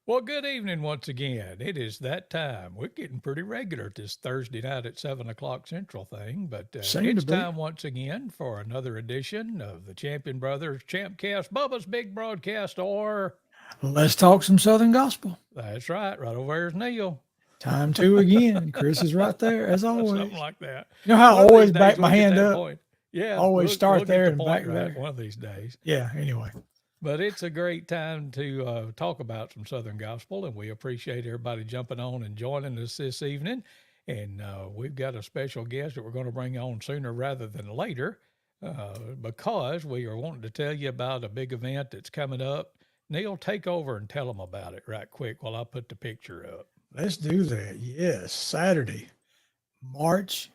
Well, good evening once again. It is that time. We're getting pretty regular this Thursday night at 7 o'clock Central thing, but Seem to it's be. time once again for another edition of the Champion Brothers ChampCast, Bubba's Big Broadcast, or Let's talk some Southern gospel. that's right over there's Neil. Time to again. Chris is right there as Something always. like that. You know how I One of these always days back my we'll get hand that up? point. Yeah, Always we'll start get there the and back point right there. one of these days. Yeah, anyway. But it's a great time to talk about some Southern gospel, and we appreciate everybody jumping on and joining us this evening. And we've got a special guest that we're going to bring on sooner rather than later because we are wanting to tell you about a big event that's coming up. Neil, take over and tell them about it right quick while I put the picture up. Let's do that. Yes, Saturday, March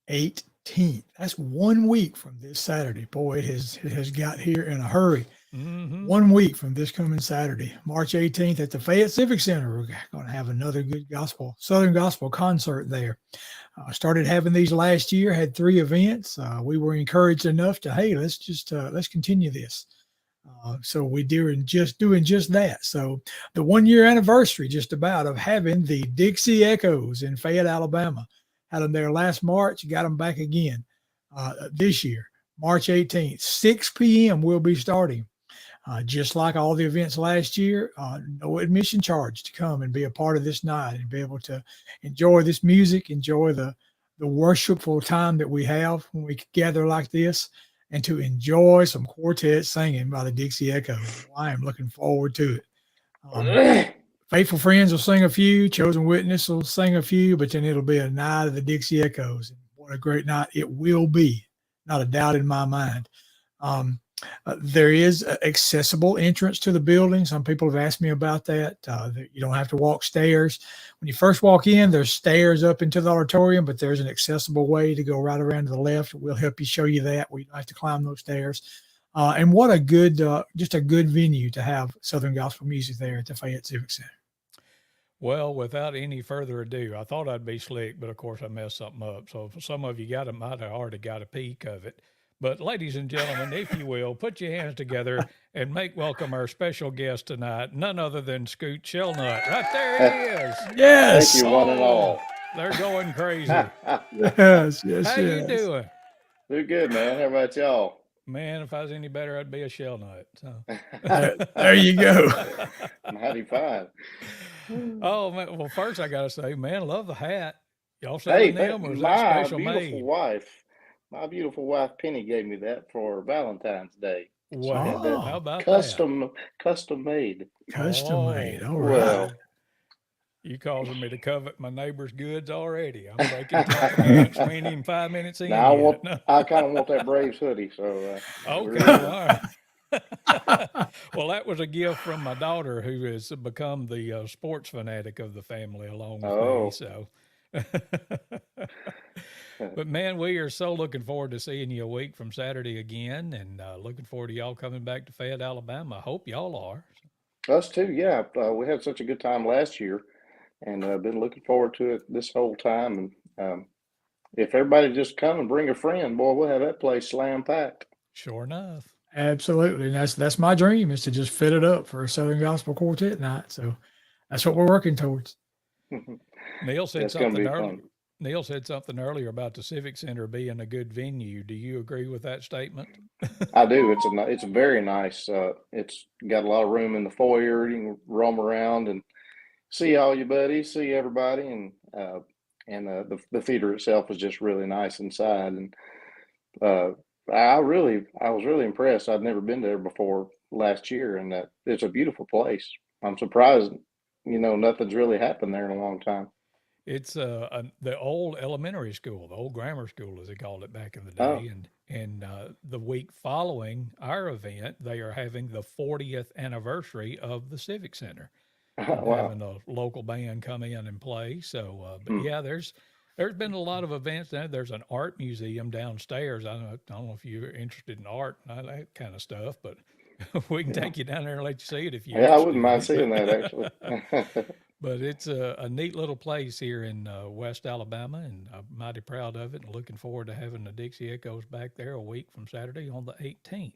18th. That's 1 week from this Saturday. Boy, it has got here in a hurry. Mm-hmm. 1 week from this coming Saturday, March 18th at the Fayette Civic Center. We're going to have another good Southern gospel concert there. Started having these last year, had 3 events. We were encouraged enough to, hey, let's continue this. So we doing just that. So the 1 year anniversary just about of having the Dixie Echoes in Fayette, Alabama. Had them there last March, got them back again this year, March 18th, 6 p.m. We'll be starting. Just like all the events last year, no admission charge to come and be a part of this night and be able to enjoy this music, enjoy the worshipful time that we have when we gather like this, and to enjoy some quartet singing by the Dixie Echoes. Well, I am looking forward to it. Um, Faithful friends will sing a few, chosen witness will sing a few, but then it'll be a night of the Dixie Echoes. And what a great night it will be, not a doubt in my mind. Um, there is accessible entrance to the building. Some people have asked me about that. You don't have to walk stairs. When you first walk in, there's stairs up into the auditorium, but there's an accessible way to go right around to the left. We'll help you show you that. We don't have to climb those stairs. And what a good, just a good venue to have Southern gospel music there at the Fayette Civic Center. Well, without any further ado, I thought I'd be slick, but of course I messed something up. So some of you might have already got a peek of it. But ladies and gentlemen, if you will, put your hands together and make welcome our special guest tonight, none other than Scoot Shelnut. Right there he is. Thank Yes. you, one and Oh, all. they're going crazy. Yes. Yes. How you Yes. doing? Do good, man. How about y'all? Man, if I was any better, I'd be a Shelnut. So. There you go. Mighty fine. Oh man! Well, first I gotta say, man, love the hat. Y'all Hey, selling them, or is that my special beautiful made? wife, my beautiful wife Penny gave me that for Valentine's Day. She had Wow, that how Oh, about that? custom made. custom made. Oh All right. Well, man, you causing me to covet my neighbor's goods already. I'm breaking 10 commandments. We ain't even 5 minutes in now yet. No. I kind of want that Braves hoodie, so Okay, we're all right. Well, that was a gift from my daughter, who has become the sports fanatic of the family, along with me. oh, So, but man, we are so looking forward to seeing you a week from Saturday again, and looking forward to y'all coming back to Fayette, Alabama. I hope y'all are. us too. Yeah, we had such a good time last year, and been looking forward to it this whole time. And if everybody just come and bring a friend, boy, we'll have that place slam packed. Sure enough. Absolutely. And that's my dream is to just fit it up for a Southern Gospel Quartet night. So that's what we're working towards. Neil said It's gonna something be earlier. fun. Neil said something earlier about the Civic Center being a good venue. Do you agree with that statement? I do. It's very nice. It's got a lot of room in the foyer. You can roam around and see all your buddies, see everybody, and the theater itself is just really nice inside. And uh, I was really impressed. I'd never been there before last year, and it's a beautiful place. I'm surprised, nothing's really happened there in a long time. It's the old elementary school, the old grammar school, as they called it back in the day, Oh, and the week following our event, they are having the 40th anniversary of the Civic Center, and wow. having a local band come in and play. So, but Hmm. yeah, there's been a lot of events there. There's an art museum downstairs. I don't know if you're interested in art and all that kind of stuff, but we can Yeah, take you down there and let you see it if you're yeah. I wouldn't interested in mind it. seeing that actually. But it's a neat little place here in West Alabama, and I'm mighty proud of it and looking forward to having the Dixie Echoes back there a week from Saturday on the 18th.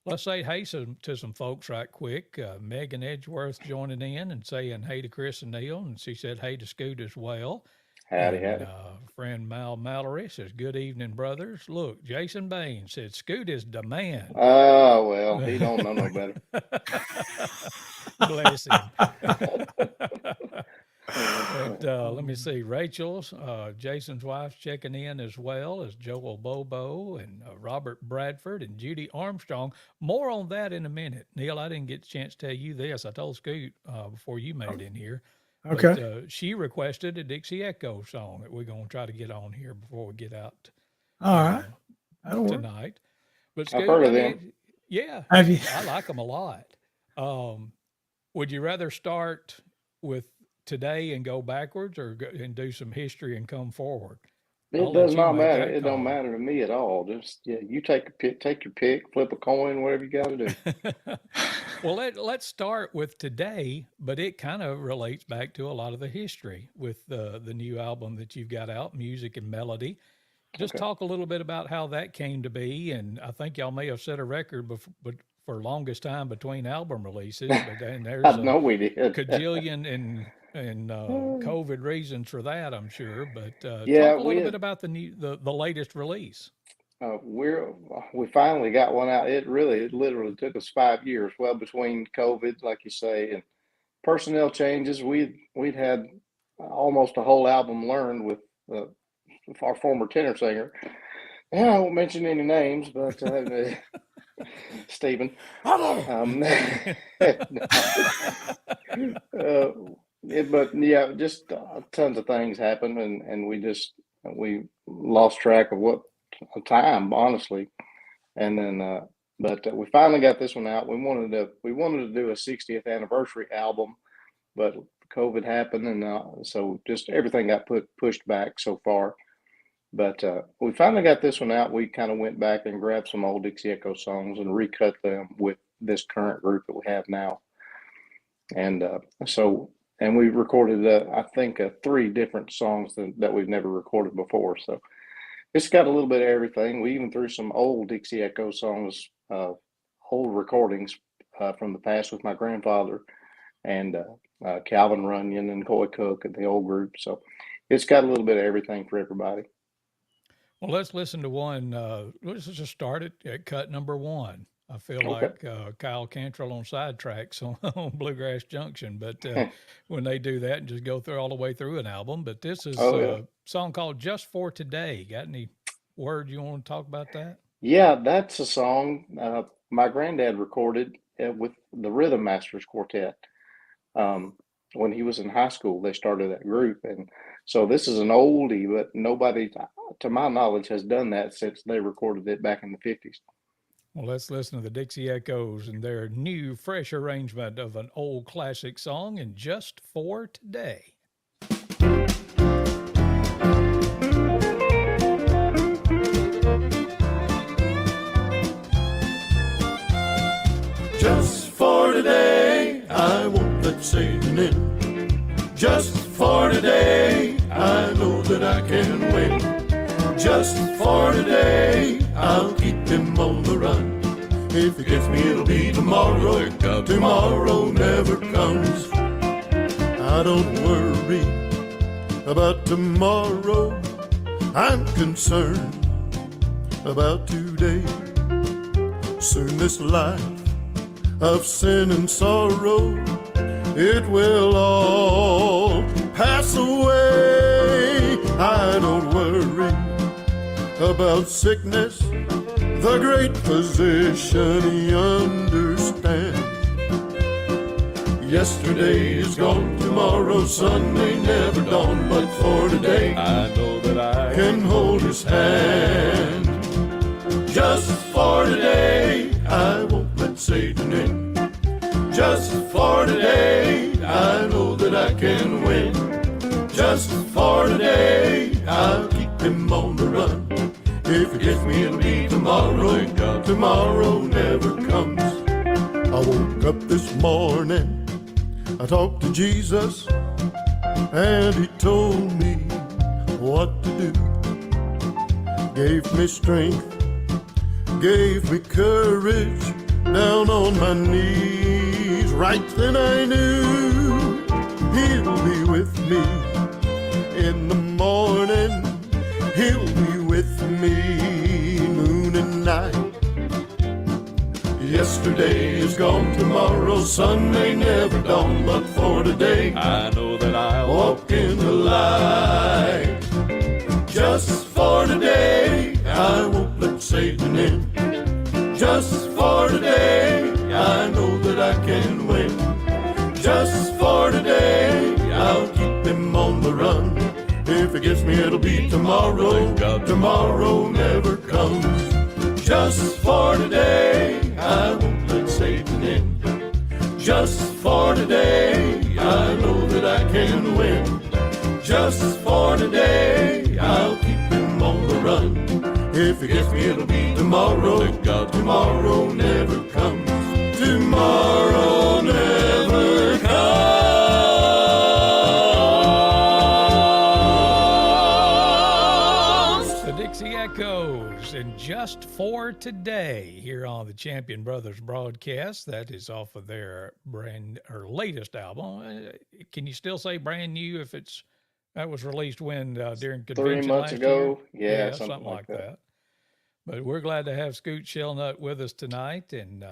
Let's say hey to some folks right quick. Megan Edgeworth joining in and saying hey to Chris and Neal, and she said hey to Scoot as well. Howdy, And howdy. friend Mal Mallory says, good evening, brothers. Look, Jason Bain said, Scoot is the man. Oh, well, he don't know no better. Bless him. And, let me see. Rachel's, Jason's wife's checking in as well as Joel Bobo and Robert Bradford and Judy Armstrong. More on that in a minute. Neal, I didn't get a chance to tell you this. I told Scoot before you made it in here. Okay. But she requested a Dixie Echoes song that we're going to try to get on here before we get out All right. That'll work. tonight. But I've Scoot, heard I of them. mean, yeah, Have you? I like them a lot. Would you rather start with today and go backwards, or and do some history and come forward? It I'll let does you not make matter. that It don't call. matter to me at all. Just you take a pick, take your pick, flip a coin, whatever you got to do. Well, let's start with today, but it kind of relates back to a lot of the history with the new album that you've got out, Music and Melody. Just Okay. talk a little bit about how that came to be, and I think y'all may have set a record but for longest time between album releases, but then I there's a know we did. cajillion and COVID reasons for that, I'm sure. But Yeah, talk a we little bit had. about the latest release. We finally got one out. It literally took us 5 years. Well, between COVID, like you say, and personnel changes, we'd had almost a whole album learned with uh, our former tenor singer. And I won't mention any names, but Stephen. Um, but yeah, just tons of things happened, and we lost track of what time, honestly. And then, but we finally got this one out. We wanted to do a 60th anniversary album, but COVID happened, and so just everything got pushed back so far. But we finally got this one out. We kind of went back and grabbed some old Dixie Echo songs and recut them with this current group that we have now. And and we recorded, I think, 3 different songs that we've never recorded before. So it's got a little bit of everything. We even threw some old Dixie Echo songs, old recordings from the past with my grandfather and Calvin Runyon and Coy Cook and the old group. So it's got a little bit of everything for everybody. Well, let's listen to one. Let's just start it at cut number 1. I feel Okay. like Kyle Cantrell on Sidetracks on Bluegrass Junction, but when they do that and just go through all the way through an album. But this is Oh, yeah. a song called Just for Today. Got any word you want to talk about that? Yeah, that's a song my granddad recorded with the Rhythm Masters Quartet. When he was in high school, they started that group. And so this is an oldie, but nobody, to my knowledge, has done that since they recorded it back in the 50s. Well, let's listen to the Dixie Echoes and their new, fresh arrangement of an old classic song, and Just for Today. Just for today, I won't let Satan in. Just for today, I know that I can win. Just for today, I'll keep him on the run. If he gets me, it'll be tomorrow. Tomorrow never comes. I don't worry about tomorrow. I'm concerned about today. Soon this life of sin and sorrow, it will all pass away. I don't worry about sickness. The great physician, he understands. Yesterday is gone, tomorrow, Sunday never dawn. But for today, I know that I can hold his hand. Just for today, I won't let Satan in. Just for today, I know that I can win. Just for today, I'll keep him on the run. If it gets me, it'll be tomorrow. Tomorrow never comes. I woke up this morning, I talked to Jesus, and he told me what to do. Gave me strength, gave me courage down on my knees. Right then I knew he'll be with me in the morning. He'll be with me noon and night. Yesterday is gone, tomorrow sun may never dawn, but for today I know that I'll walk in the light. Just for today I won't let Satan in. Just for today I know that I can win. Just for today I'll keep him on the run. If it gets me it'll be tomorrow. Tomorrow never comes. Just for today I won't let Satan in. Just for today I know that I can win. Just for today I'll keep him on the run. If it gets me it'll be tomorrow. Tomorrow never comes. Tomorrow never comes. The Dixie Echoes, and Just for Today here on the Champion Brothers broadcast. That is off of their latest album. Can you still say brand new if that was released when during convention 3 months last ago? year? Yeah, something like that. But we're glad to have Scoot Shelnut with us tonight. And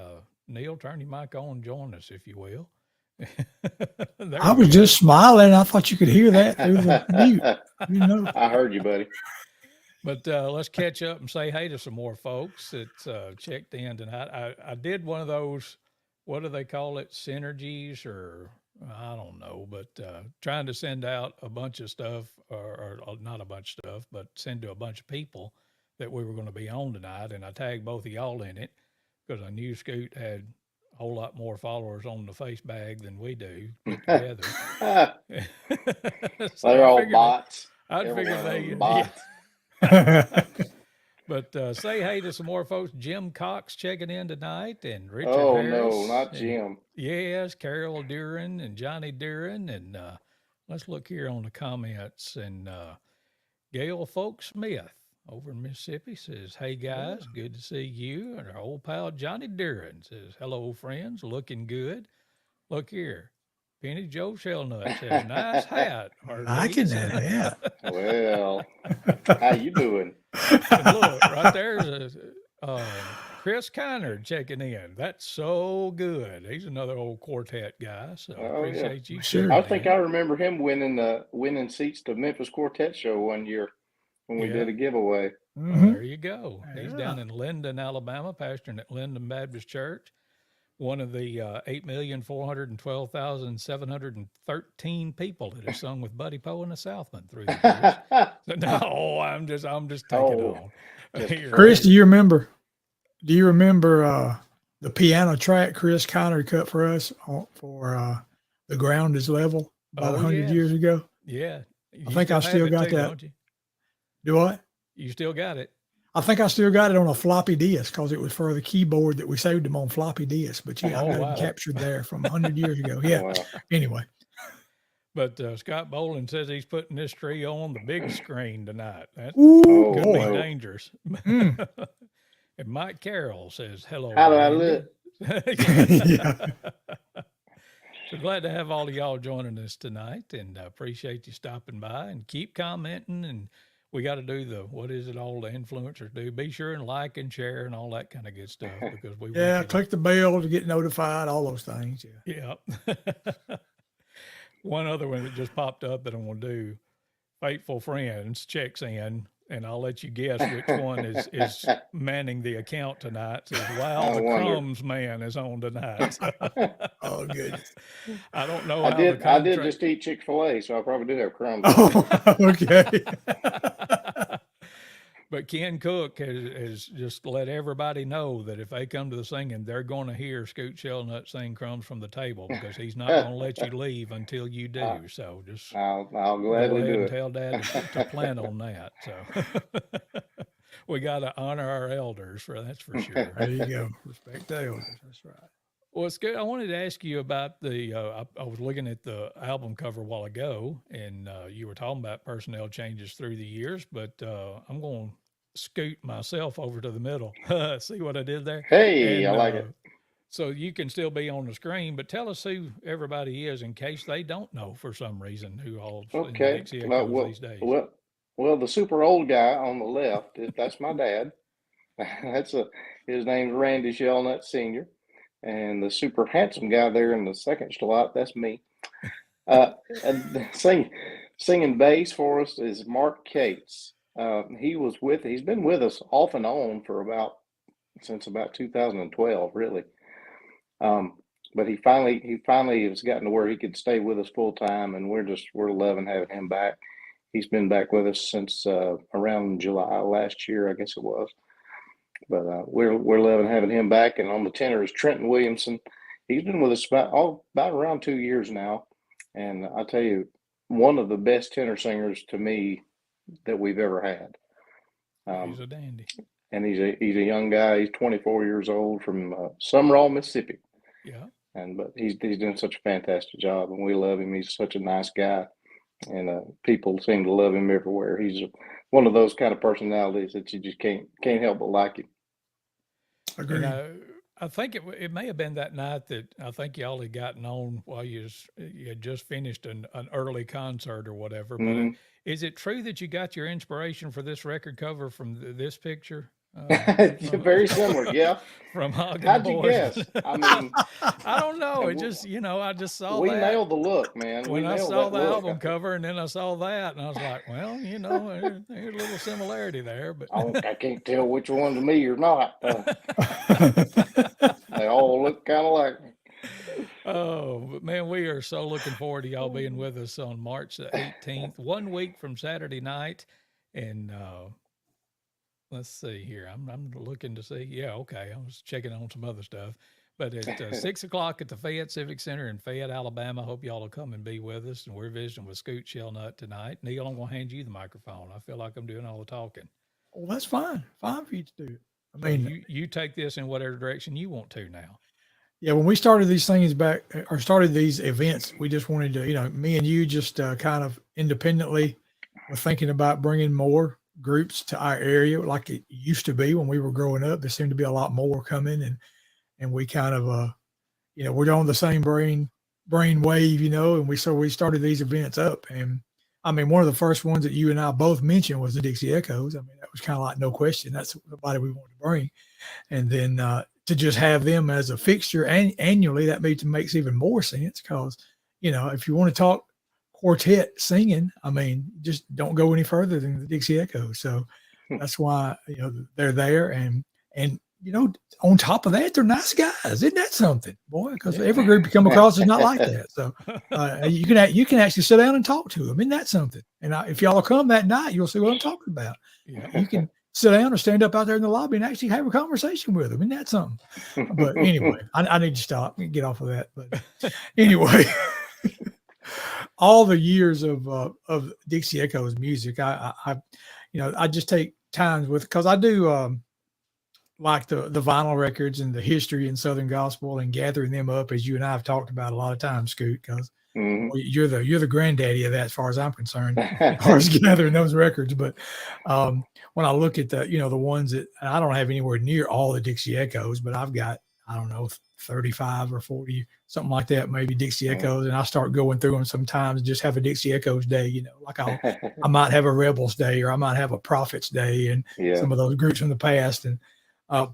Neal, turn your mic on and join us, if you will. I was just smiling. I thought you could hear that through the mute. You know. I heard you, buddy. But let's catch up and say hey to some more folks that checked in tonight. I did one of those, what do they call it, synergies, or I don't know, but trying to send out a bunch of stuff, or not a bunch of stuff, but send to a bunch of people that we were going to be on tonight. And I tagged both of y'all in it because I knew Scoot had a whole lot more followers on the face bag than we do put together. So They're all bots. I figured they bots. But say hey to some more folks. Jim Cox checking in tonight, and Richard Harris. No, not Jim. Yes, Carol Duran and Johnny Duran. And let's look here on the comments. And Gail Folk Smith over in Mississippi says, hey guys, good to see you. And our old pal Johnny Duran says, hello friends, looking good. Look here. Penny Joe Shelnut says, nice hat. Liking that, yeah. Well, how you doing? And look, right there's Chris Kiner checking in. That's so good. He's another old quartet guy. So appreciate you. Sure. I think I remember him winning seats to Memphis Quartet Show one year when we did a giveaway. Well, there you go. He's down in Linden, Alabama, pastoring at Linden Baptist Church. One of the 8,412,713 people that have sung with Buddy Poe and the Southman through the years. So, no, I'm just taking on. Chris, do you remember the piano track Chris Conner cut for us for The Ground is Level about 100 years ago? Yeah. I think I still got that. Don't you? Do what? You still got it. I think I still got it on a floppy disk because it was for the keyboard that we saved them on floppy disk. But yeah, I got it captured there from 100 years ago. Yeah. Wow. Anyway. But Scott Boland says he's putting this tree on the big screen tonight. That could be dangerous. And Mike Carroll says, hello. How do I look? So glad to have all of y'all joining us tonight, and I appreciate you stopping by, and keep commenting. And we got to do what is it all the influencers do? Be sure and like and share and all that kind of good stuff, because we click the bell to get notified, all those things. Yeah. One other one that just popped up that I'm going to do, Faithful Friends checks in, and I'll let you guess which one is manning the account tonight. Says, wow, the Crumbs man is on tonight. Oh, goodness. I don't know. I did just eat Chick-fil-A, so I probably do have crumbs. Oh, okay. But Ken Cook has just let everybody know that if they come to the singing, they're going to hear Scoot Shelnut sing Crumbs from the Table, because he's not going to let you leave until you do. So just I'll gladly do it. Tell Dad to plan on that. So we got to honor our elders, that's for sure. There you go. Respect the elders. That's right. Well, Scoot, I wanted to ask you about I was looking at the album cover a while ago, and you were talking about personnel changes through the years, but I'm going to scoot myself over to the middle. See what I did there? Hey, I like it. So you can still be on the screen, but tell us who everybody is in case they don't know for some reason who all's in the Okay. Dixie Echoes these days. Well, the super old guy on the left, that's my dad. His name's Randy Shelnut Sr. And the super handsome guy there in the second slot, that's me. And singing bass for us is Mark Cates. He's been with us off and on since about 2012, really. But he finally has gotten to where he could stay with us full time, and we're loving having him back. He's been back with us since around July last year, I guess it was. But we're loving having him back. And on the tenor is Trenton Williamson. He's been with us about around 2 years now, and I tell you, one of the best tenor singers to me that we've ever had. He's a dandy. And he's a young guy. He's 24 years old from Summerall, Mississippi. Yeah. But he's doing such a fantastic job, and we love him. He's such a nice guy, and people seem to love him everywhere. He's one of those kind of personalities that you just can't help but like him. Agreed. I think it may have been that night that I think y'all had gotten on while you had just finished an early concert or whatever. Mm-hmm. But is it true that you got your inspiration for this record cover from this picture? Very similar, yeah. From Hog How'd and you Boys. guess? I mean, I don't know. It just, I just saw we that. nailed the look, man. When I saw the album cover, and then I saw that, and I was like, well, there's a little similarity there. But I can't tell which one's me or not. They all look kind of like me. Oh, but man, we are so looking forward to y'all being with us on March the 18th, 1 week from Saturday night. And let's see here. I'm looking to see. Yeah, okay. I was checking on some other stuff. But at 6 o'clock at the Fayette Civic Center in Fayette, Alabama. Hope y'all will come and be with us. And we're visiting with Scoot Shelnut tonight. Neal, I'm going to hand you the microphone. I feel like I'm doing all the talking. Well, that's fine. Fine for you to do it. I So mean, you take this in whatever direction you want to now. yeah, when we started these things back or started these events, we just wanted to, me and you just kind of independently were thinking about bringing more groups to our area like it used to be when we were growing up. There seemed to be a lot more coming, and we kind of, we're on the same brain wave, and we started these events up. And I mean, one of the first ones that you and I both mentioned was the Dixie Echoes. I mean, that was kind of like no question. That's somebody we wanted to bring. And then to just have them as a fixture annually, that makes even more sense because, if you want to talk quartet singing, I mean, just don't go any further than the Dixie Echoes. So that's why, they're there. And on top of that, they're nice guys. Isn't that something, boy? Because every group you come across is not like that. So you can actually sit down and talk to them. Isn't that something? And if y'all will come that night, you'll see what I'm talking about. Yeah. You can sit down or stand up out there in the lobby and actually have a conversation with them. Isn't that something? But anyway, I need to stop and get off of that. But anyway, all the years of Dixie Echoes music, I just take times because I do like the vinyl records and the history in Southern gospel and gathering them up, as you and I have talked about a lot of times, Scoot, because you're the granddaddy of that as far as I'm concerned, as far as gathering those records. But when I look at the ones that I don't have anywhere near all the Dixie Echoes, but I've got, I don't know, 35 or 40, something like that, maybe Dixie Echoes. And I start going through them sometimes, just have a Dixie Echoes day, like I might have a Rebels day, or I might have a Prophets day, and some of those groups from the past. And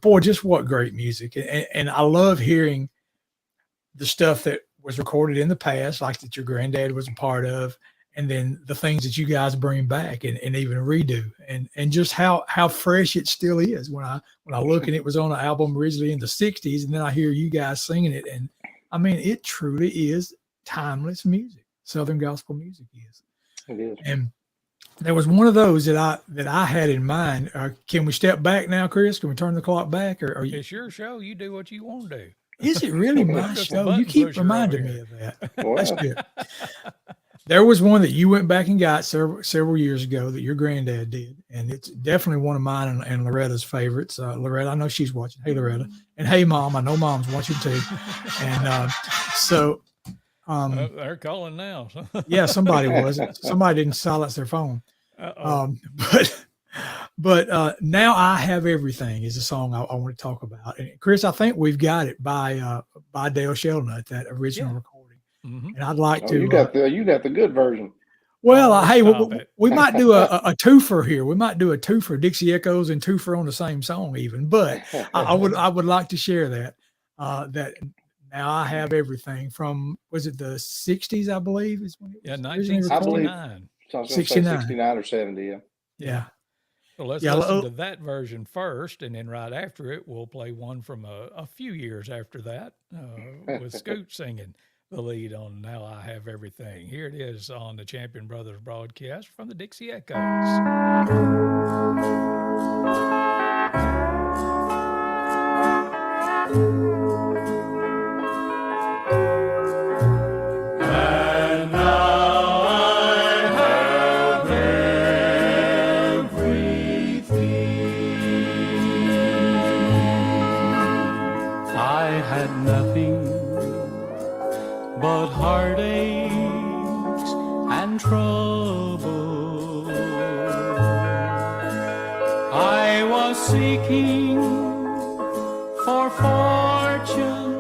boy, just what great music. And I love hearing the stuff that was recorded in the past, like that your granddad was a part of, and then the things that you guys bring back and even redo, and just how fresh it still is when I look and it was on an album originally in the 60s, and then I hear you guys singing it. And I mean, it truly is timeless music. Southern gospel music is. It is. And there was one of those that I had in mind. Can we step back now, Chris? Can we turn the clock back? Or It's your show. You do what you want to do. Is it really my Just a show? button You keep pusher reminding over me of that. Wow. That's good. There was one that you went back and got several years ago that your granddad did, and it's definitely one of mine and Loretta's favorites. Loretta, I know she's watching. Hey, Loretta. And hey, Mom, I know Mom's watching too. And They're calling now. yeah, somebody was. Somebody didn't silence their phone. But But Now I Have Everything is a song I want to talk about. And Chris, I think we've got it by Dale Shelnut, that original Yeah. recording. Mm-hmm. And I'd like Oh, to. you got the good version. Well, Oh, hey, stop it. we might do a twofer here. We might do a twofer, Dixie Echoes and twofer on the same song, even. But I would like to share that. That Now I Have Everything from, was it the '60s? I believe is when it was Yeah, originally recorded. 1969. So I was going to say 69. 69 or 70. Yeah. Yeah. So let's Yeah, listen to that version first, and then right after it, we'll play one from a few years after that with Scoot singing the lead on Now I Have Everything. Here it is on the Champion Brothers broadcast from the Dixie Echoes. But heartaches and trouble, I was seeking for fortune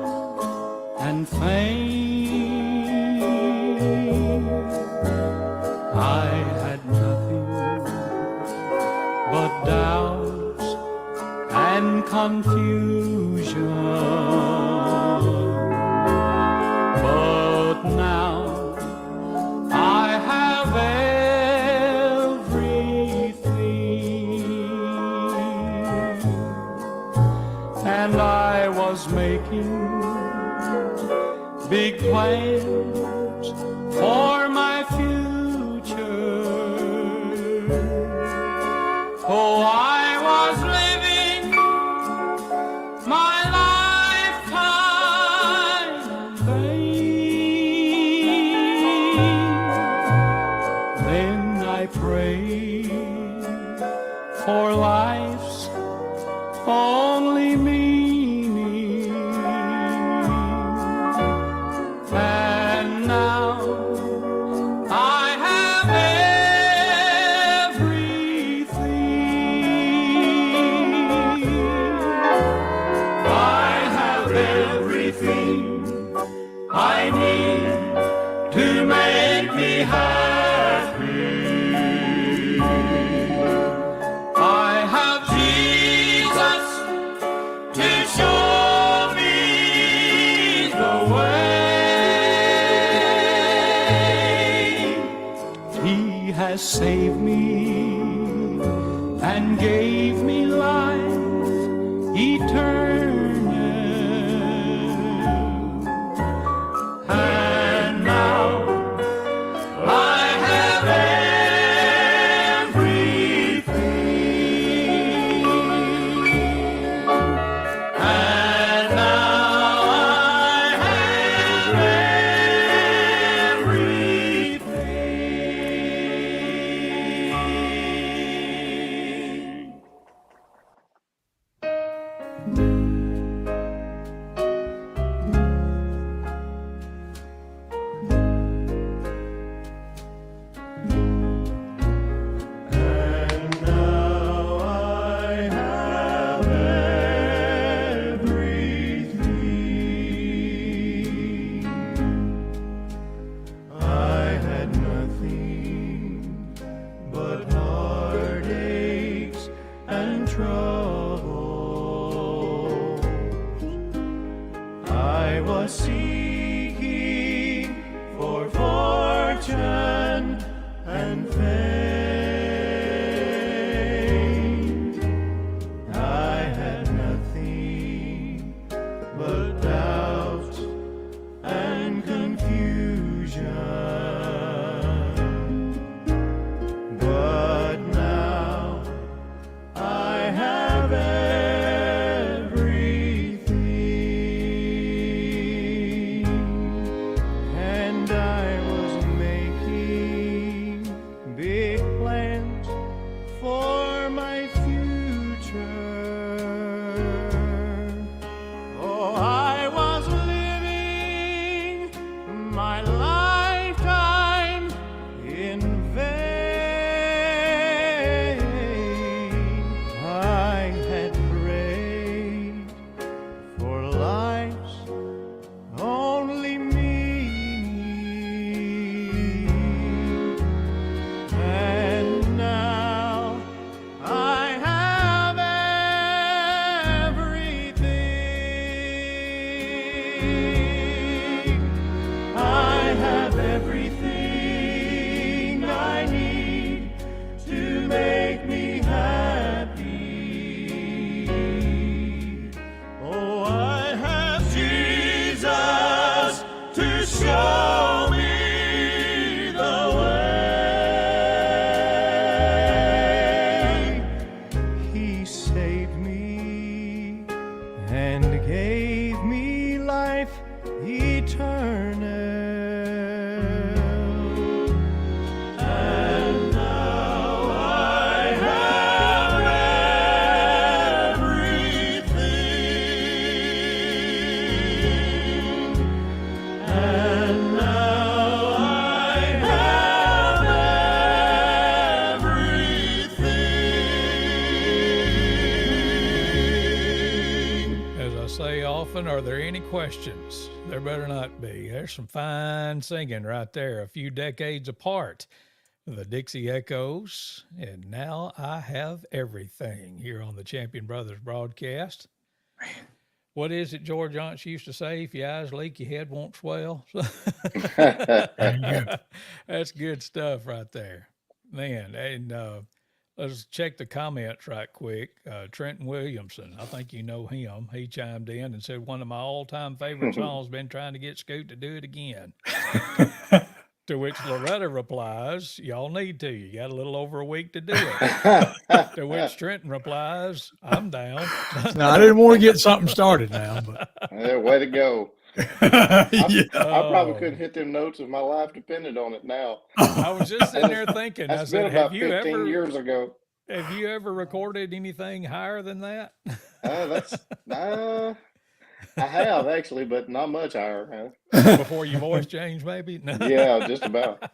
and fame. I had nothing but doubts and confusion. Now I have everything, and I was making big plans for my future. Oh, I was living my lifetime in vain. Then I prayed for life's only meaning, and now I have everything. I have everything I need to make me happy. I have Jesus to show me the way. He has saved me and gave me life eternal. And now I have everything. And now I have everything. gentlemen, are there any questions? There better not be. There's some fine singing right there, a few decades apart. The Dixie Echoes, and Now I Have Everything here on the Champion Brothers broadcast. What is it George Johnson used to say? If your eyes leak, your head won't swell. That's good stuff right there, man. And let's check the comments right quick. Trenton Williamson, I think you know him. He chimed in and said, one of my all-time favorite songs, been trying to get Scoot to do it again. To which Loretta replies, y'all need to. You got a little over a week to do it. To which Trenton replies, I'm down. No, I didn't want to get something started now, but Yeah, way to go. yeah. I probably couldn't hit them notes if my life depended on it now. I was just sitting there thinking, I That's been said, about 15 years ago. have you ever recorded anything higher than that? I have actually, but not much higher. Before your voice changed, maybe? No. Yeah, just about.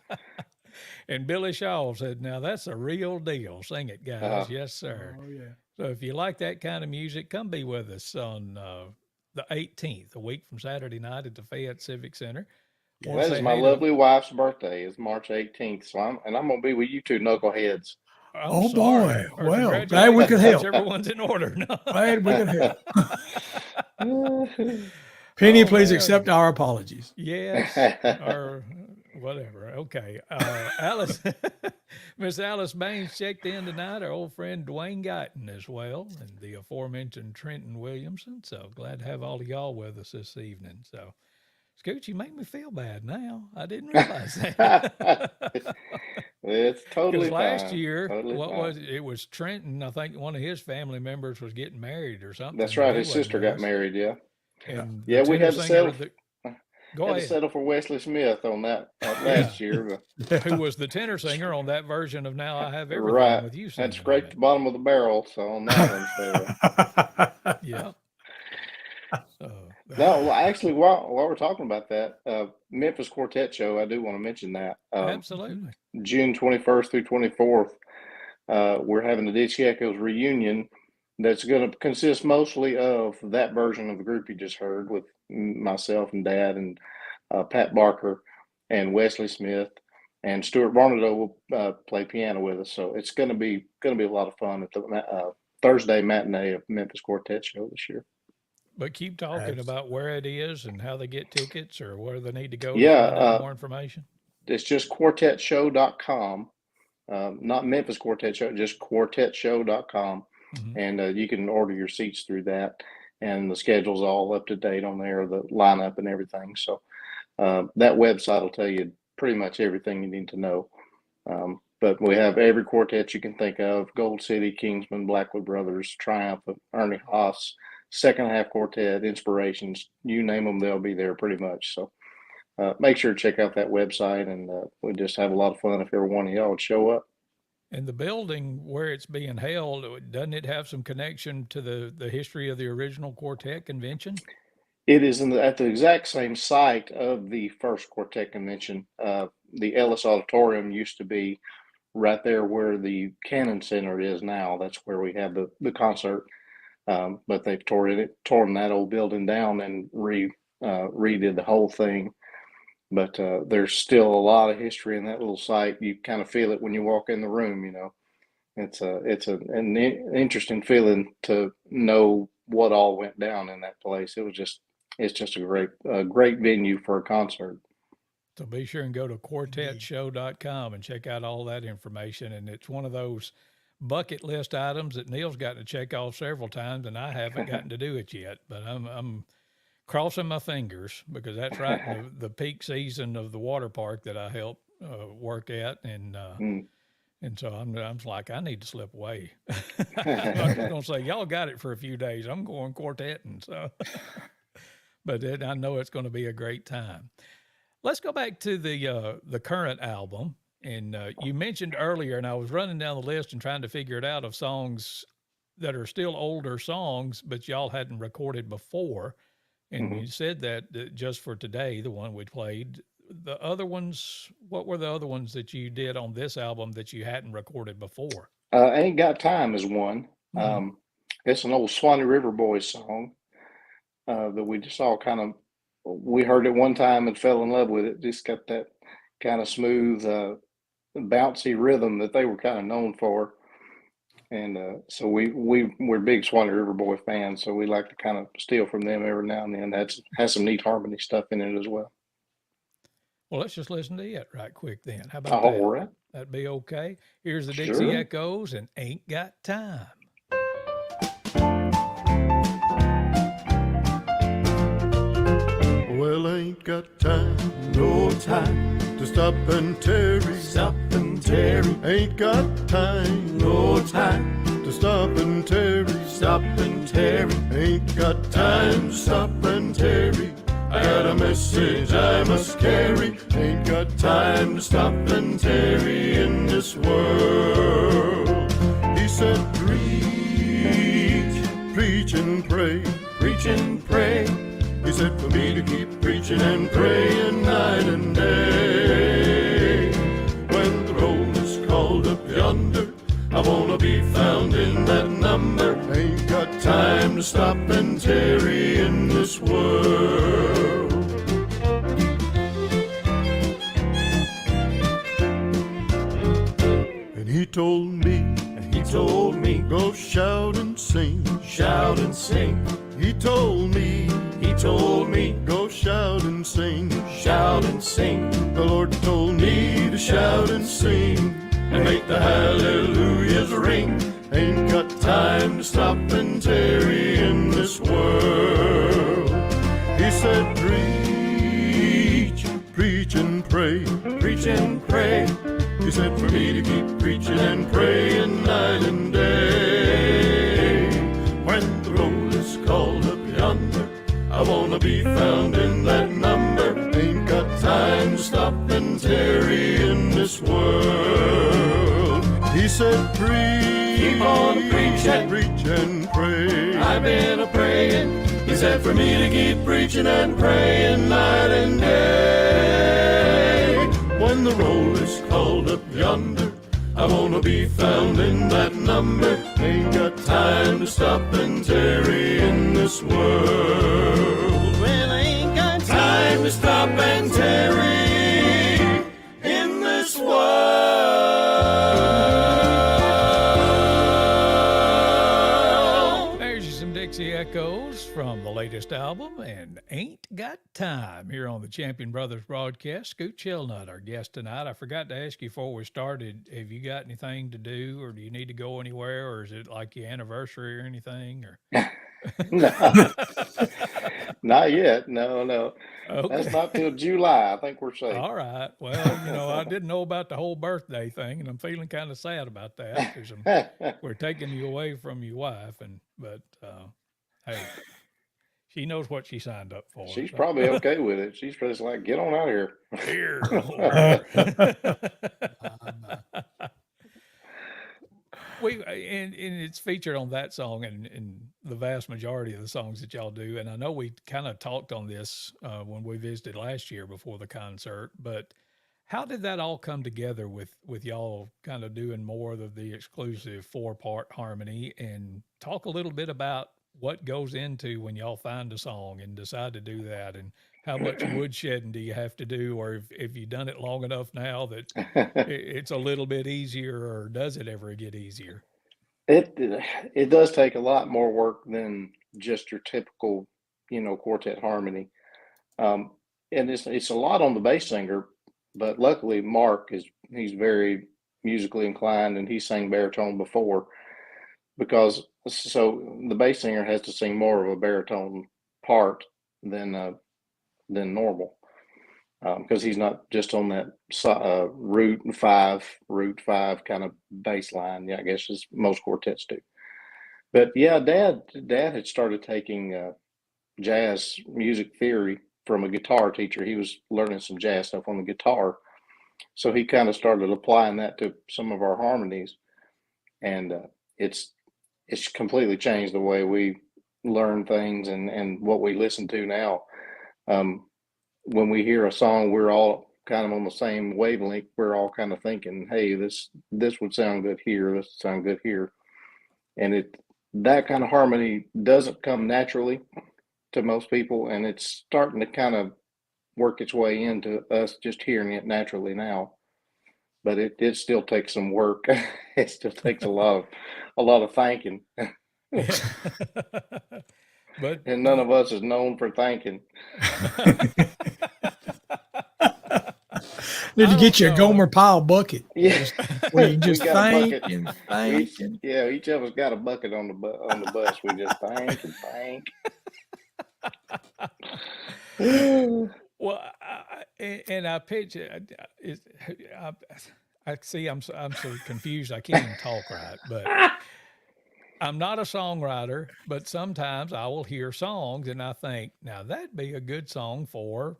And Billy Shaw said, now that's a real deal. Sing it, guys. Yes, sir. Oh, yeah. So if you like that kind of music, come be with us on the 18th, a week from Saturday night at the Fayette Civic Center. That is my lovely wife's birthday. It's March 18th, so I'm going to be with you two knuckleheads. Oh, boy. Or Well, glad we could help. Everyone's in order. No. Glad we could help. Penny, please man. accept our apologies. Yes, or whatever. Okay. Alice, Miss Alice Baines checked in tonight. Our old friend Dwayne Guyton as well, and the aforementioned Trenton Williamson. So glad to have all of y'all with us this evening. So, Scoot, you make me feel bad now. I didn't realize that. It's totally Because last fine. year, Totally what fine. was it? It was Trenton. I think one of his family members was getting married or something. That's right. He His wasn't sister with got us. married. Yeah. And Yeah, the we had tenor to singer settle. Go Had to ahead. settle for Wesley Smith on that last year. But Who was the tenor singer on that version of Now I Have Everything right. with you Had singing to on scrape it. the bottom of the barrel. So on that one. So. Yeah. So, No, actually, while we're talking about that, Memphis Quartet Show, I do want to mention that. absolutely. June 21st through 24th, we're having the Dixie Echoes reunion that's going to consist mostly of that version of the group you just heard with myself and Dad and Pat Barker and Wesley Smith, and Stuart Barnadoe will play piano with us. So it's going to be a lot of fun at the Thursday matinee of Memphis Quartet Show this year. But keep talking about where it is and how they get tickets or where they need to go Yeah, to find out more information. It's just quartetshow.com, not Memphis Quartet Show, just quartetshow.com. Mhm. And you can order your seats through that. And the schedule's all up to date on there, the lineup and everything. So that website will tell you pretty much everything you need to know. But we have every quartet you can think of: Gold City, Kingsman, Blackwood Brothers, Triumph, Ernie Haas, Second Half Quartet, Inspirations, you name them, they'll be there pretty much. So make sure to check out that website, and we'll just have a lot of fun if every one of y'all would show up. And the building where it's being held, doesn't it have some connection to the history of the original quartet convention? It is at the exact same site of the first quartet convention. The Ellis Auditorium used to be right there where the Cannon Center is now. That's where we have the concert. But they've torn that old building down and redid the whole thing. But there's still a lot of history in that little site. You kind of feel it when you walk in the room. You know, it's an interesting feeling to know what all went down in that place. It's just a great venue for a concert. So be sure and go to quartetshow.com and check out all that information. And it's one of those bucket list items that Neal's gotten to check off several times, and I haven't gotten to do it yet. But I'm crossing my fingers because that's right in the peak season of the water park that I help work at, and so I'm like, I need to slip away. I'm not just gonna say y'all got it for a few days. I'm going quartetting, so. But I know it's going to be a great time. Let's go back to the current album. And you mentioned earlier, and I was running down the list and trying to figure it out, of songs that are still older songs, but y'all hadn't recorded before. And you said that just for today, the one we played. The other ones, what were the other ones that you did on this album that you hadn't recorded before? Ain't Got Time is one. It's an old Swanee River Boys song. that we just all we heard it one time and fell in love with it. Just got that kind of smooth, bouncy rhythm that they were kind of known for. And so we're big Swanee River Boy fans, so we like to kind of steal from them every now and then. That has some neat harmony stuff in it as well. Well, let's just listen to it right quick then. How about All that? right. That'd be okay. Here's the Sure. Dixie Echoes and Ain't Got Time. Well, I ain't got time, no time to stop and tarry. Stop and tarry. Ain't got time, no time to stop and tarry. Stop and tarry. Ain't got time to stop and tarry. I got a message I must carry. Ain't got time to stop and tarry in this world. He said, preach and pray. Preach and pray. He said for me to keep preaching and praying night and day. When the roll is called up yonder, I wanna be found in that number. Ain't got time to stop and tarry in this world. And he told me, go shout and sing, shout and sing. He told me, go shout and sing, shout and sing. The Lord told me to shout and sing and make the hallelujahs ring. Ain't got time to stop and tarry in this world. He said, preach and pray, preach and pray. He said for me to keep preaching and praying night and day. When the roll is called up yonder, I wanna be found in that number. Ain't got time to stop and tarry in this world. He said, keep on preaching, preach and pray. I've been a-praying. He said for me to keep preaching and praying night and day. When the roll is called up yonder, I wanna be found in that number. Ain't got time to stop and tarry in this world. Well, ain't got time to stop and tarry in this world. There's some Dixie Echoes from the latest album and Ain't Got Time here on the Champion Brothers broadcast. Scoot Shelnut, our guest tonight. I forgot to ask you before we started, have you got anything to do or do you need to go anywhere or is it like your anniversary or anything? Or No, not yet. No. okay. That's not till July. I think we're safe. All right. Well, I didn't know about the whole birthday thing, and I'm feeling kind of sad about that because we're taking you away from your wife, but hey, she knows what she signed up for. She's so. probably okay with it. She's just like, get on out of here. Here. And it's featured on that song and the vast majority of the songs that y'all do. And I know we kind of talked on this when we visited last year before the concert, but how did that all come together with y'all kind of doing more of the exclusive 4-part harmony? And talk a little bit about what goes into when y'all find a song and decide to do that, and how much woodshedding do you have to do, or if you've done it long enough now that it's a little bit easier, or does it ever get easier? It does take a lot more work than just your typical, quartet harmony. And it's a lot on the bass singer, but luckily Mark he's very musically inclined and he sang baritone before, because so the bass singer has to sing more of a baritone part than normal, because he's not just on that root 5 kind of bass line. Yeah, I guess as most quartets do. But yeah, Dad had started taking jazz music theory from a guitar teacher. He was learning some jazz stuff on the guitar, so he kind of started applying that to some of our harmonies, and it's completely changed the way we learn things and what we listen to now. When we hear a song, we're all kind of on the same wavelength. We're all kind of thinking, hey, this would sound good here, this would sound good here. And that kind of harmony doesn't come naturally to most people, and it's starting to kind of work its way into us just hearing it naturally now. But it still takes some work. It still takes a lot of thinking, Yeah. But and none of us is known for thinking. Need to I get don't you a know. Gomer Pyle bucket. Yeah, Where you just got a think bucket. and think. And Each of us got a bucket on the bus. We just think and think. Well, and I picture I see I'm so confused. I can't even talk right. But I'm not a songwriter, but sometimes I will hear songs and I think, now that'd be a good song for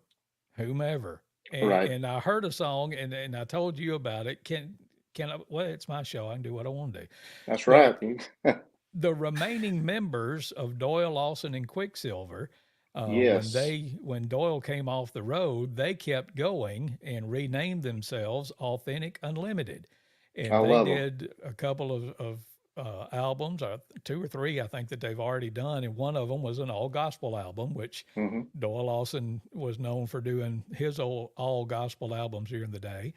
whomever. Right. And I heard a song and I told you about it. Can I? Well, it's my show. I can do what I want to do. That's But right. the remaining members of Doyle, Lawson, and Quicksilver, Yes, when Doyle came off the road, they kept going and renamed themselves Authentic Unlimited, I and they love them. did a couple of albums, 2 or 3, I think, that they've already done, and one of them was an all gospel album, which Hmm. Doyle Lawson was known for doing his all gospel albums during the day.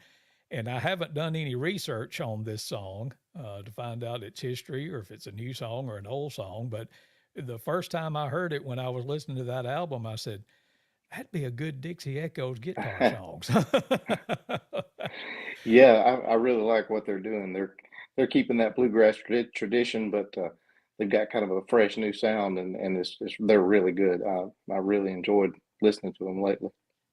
And I haven't done any research on this song to find out its history or if it's a new song or an old song. But the first time I heard it when I was listening to that album, I said, that'd be a good Dixie Echoes guitar songs. Yeah, I really like what they're doing. They're keeping that bluegrass tradition, but they've got kind of a fresh new sound, and they're really good. I really enjoyed listening to them lately.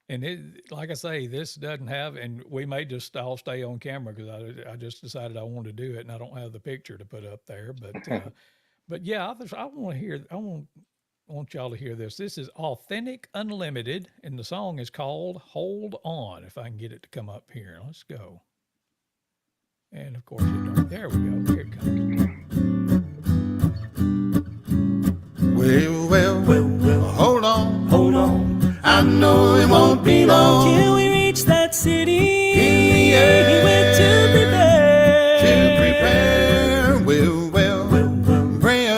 And like I say, this doesn't have, and we may just all stay on camera because I just decided I wanted to do it, and I don't have the picture to put up there. But yeah, I want to hear. I want y'all to hear this. This is Authentic Unlimited, and the song is called "Hold On." If I can get it to come up here, let's go. And of course, it don't. There we go. Here it comes. Well, hold on. I know it won't be long Till we reach that city, in the air. he went to prepare. Well, pray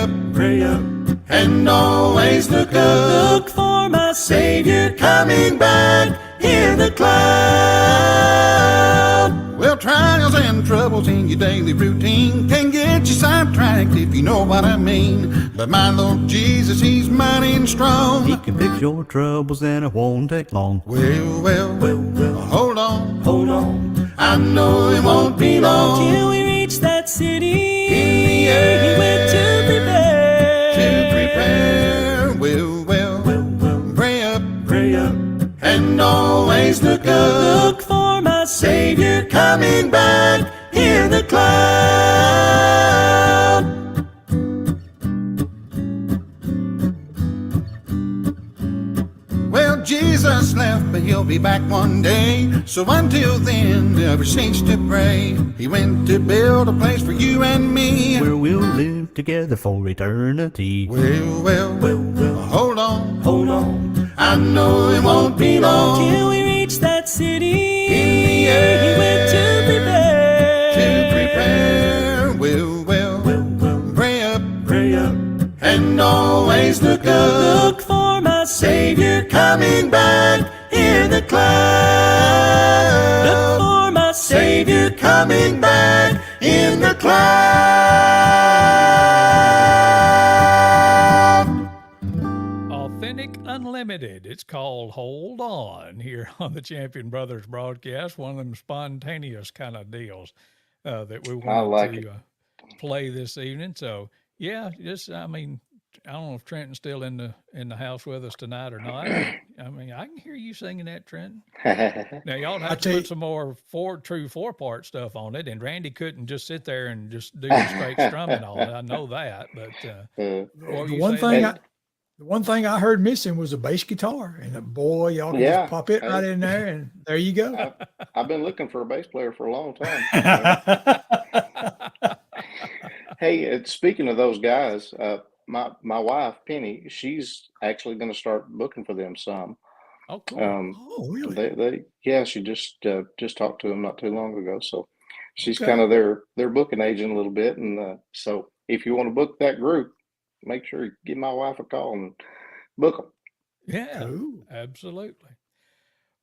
up, and always look up. Look for my Savior coming back in the cloud. Well, trials and troubles in your daily routine can get you sidetracked if you know what I mean. But my Lord Jesus, He's mighty and strong. He can fix your troubles and it won't take long. Well, hold on. I know it won't be long Till we reach that city, in the air. he went to prepare. Well, pray up, and always look up. Look for my Savior coming back in the cloud. Well, Jesus left, but He'll be back one day. So until then, never cease to pray. He went to build a place for you and me. Where we'll live together for eternity. Well, hold on. I know it won't be long Till we reach that city, in the air. he went to prepare. Well, pray up, and always look up. Look for my Savior coming back in the cloud. Look for my Savior coming back in the cloud. Authentic Unlimited. It's called Hold On here on the Champion Brothers broadcast. One of them spontaneous kind of deals that we I like wanted to play this evening. So yeah, I mean, I don't know if Trenton's still in the house with us tonight or not. I mean, I can hear you singing that, Trenton. Now y'all have to tell you- put some more true 4-part stuff on it. And Randy couldn't just sit there and just do the straight strumming on it. I know that, but what were The you one saying? thing the one thing I heard missing was a bass guitar, and boy, y'all can Yeah. just pop it right in there, and there you go. I've been looking for a bass player for a long time. Hey, speaking of those guys, my wife Penny, she's actually going to start booking for them some. Oh, cool. Oh, really? She just talked to them not too long ago, so she's Okay. kind of their booking agent a little bit, and so if you want to book that group, make sure you give my wife a call and book them. Yeah, Cool. absolutely.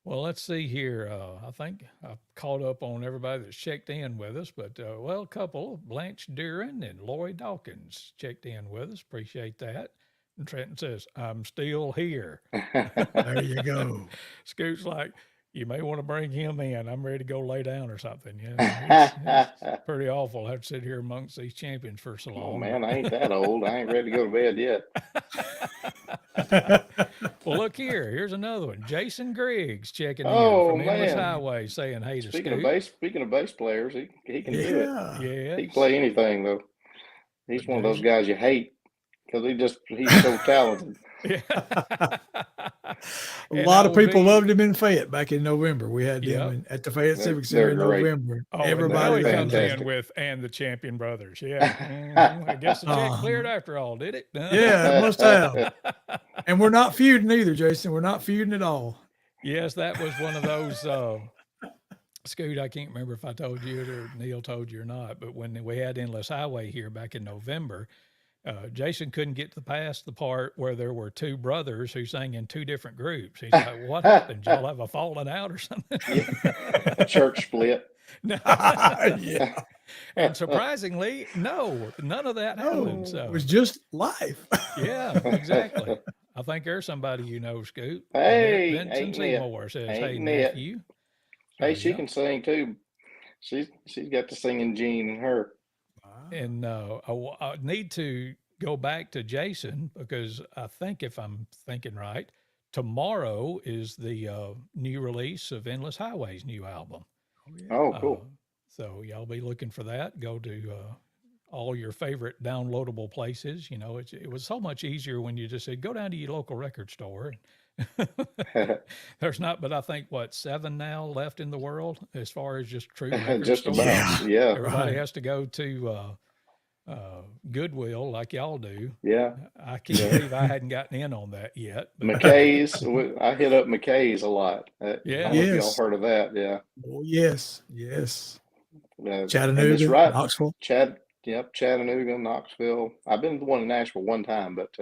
Well, let's see here. I think I've caught up on everybody that's checked in with us, but well, a couple, Blanche Duran and Lori Dawkins checked in with us. Appreciate that. And Trenton says, I'm still here. There you go. Scoot's like, you may want to bring him in. I'm ready to go lay down or something. It's pretty awful. I have to sit here amongst these champions for so long. Oh man, I ain't that old. I ain't ready to go to bed yet. Well, look here. Here's another one. Jason Griggs checking in Oh from Endless man. Highway saying, hey to Speaking of Scoot. bass players, he can do it. Yeah. Yeah. He can play anything though. He's But one of those Jason- guys you hate because he's so talented. Yeah. A And lot of people OV loved him in Fayette back in November. We had Yep. them at the Fayette They're- Civic Center in they're great. November. Oh, and now Everybody he comes in fantastic. with and the Champion Brothers. Yeah. Mhm. I guess the check cleared after all, did it? Yeah, it must have. And we're not feuding either, Jason. We're not feuding at all. Yes, that was one of those. Scoot, I can't remember if I told you it or Neal told you or not, but when we had Endless Highway here back in November, Jason couldn't get past the part where there were two brothers who sang in two different groups. He's like, "What happened? Did y'all have a falling out or something?" A church split. No. Yeah. And surprisingly, no, none of that happened. No, So it was just life. yeah, exactly. I think there's somebody you know, Scoot. Hey, Vincent ain't Ned. Seymour says, Ain't "Hey, Ned. nephew." Hey, So, she yeah. can sing too. She's got the singing gene in her. And I need to go back to Jason because I think if I'm thinking right, tomorrow is the new release of Endless Highway's new album. Oh, cool. So y'all be looking for that. Go to all your favorite downloadable places. You know, it was so much easier when you just said, go down to your local record store. There's not, but I think what 7 now left in the world as far as just true record Just stores. about. Yeah. Everybody Right. has to go to Goodwill like y'all do. Yeah. I can't Yeah. believe I hadn't gotten in on that yet. But McKay's. I hit up McKay's a lot. I Yeah. don't know if y'all Yes. heard of that. Yeah. Oh, yes. Yes. And Chattanooga, it's right. Knoxville. Chattanooga, Knoxville. I've been to the one in Nashville one time, but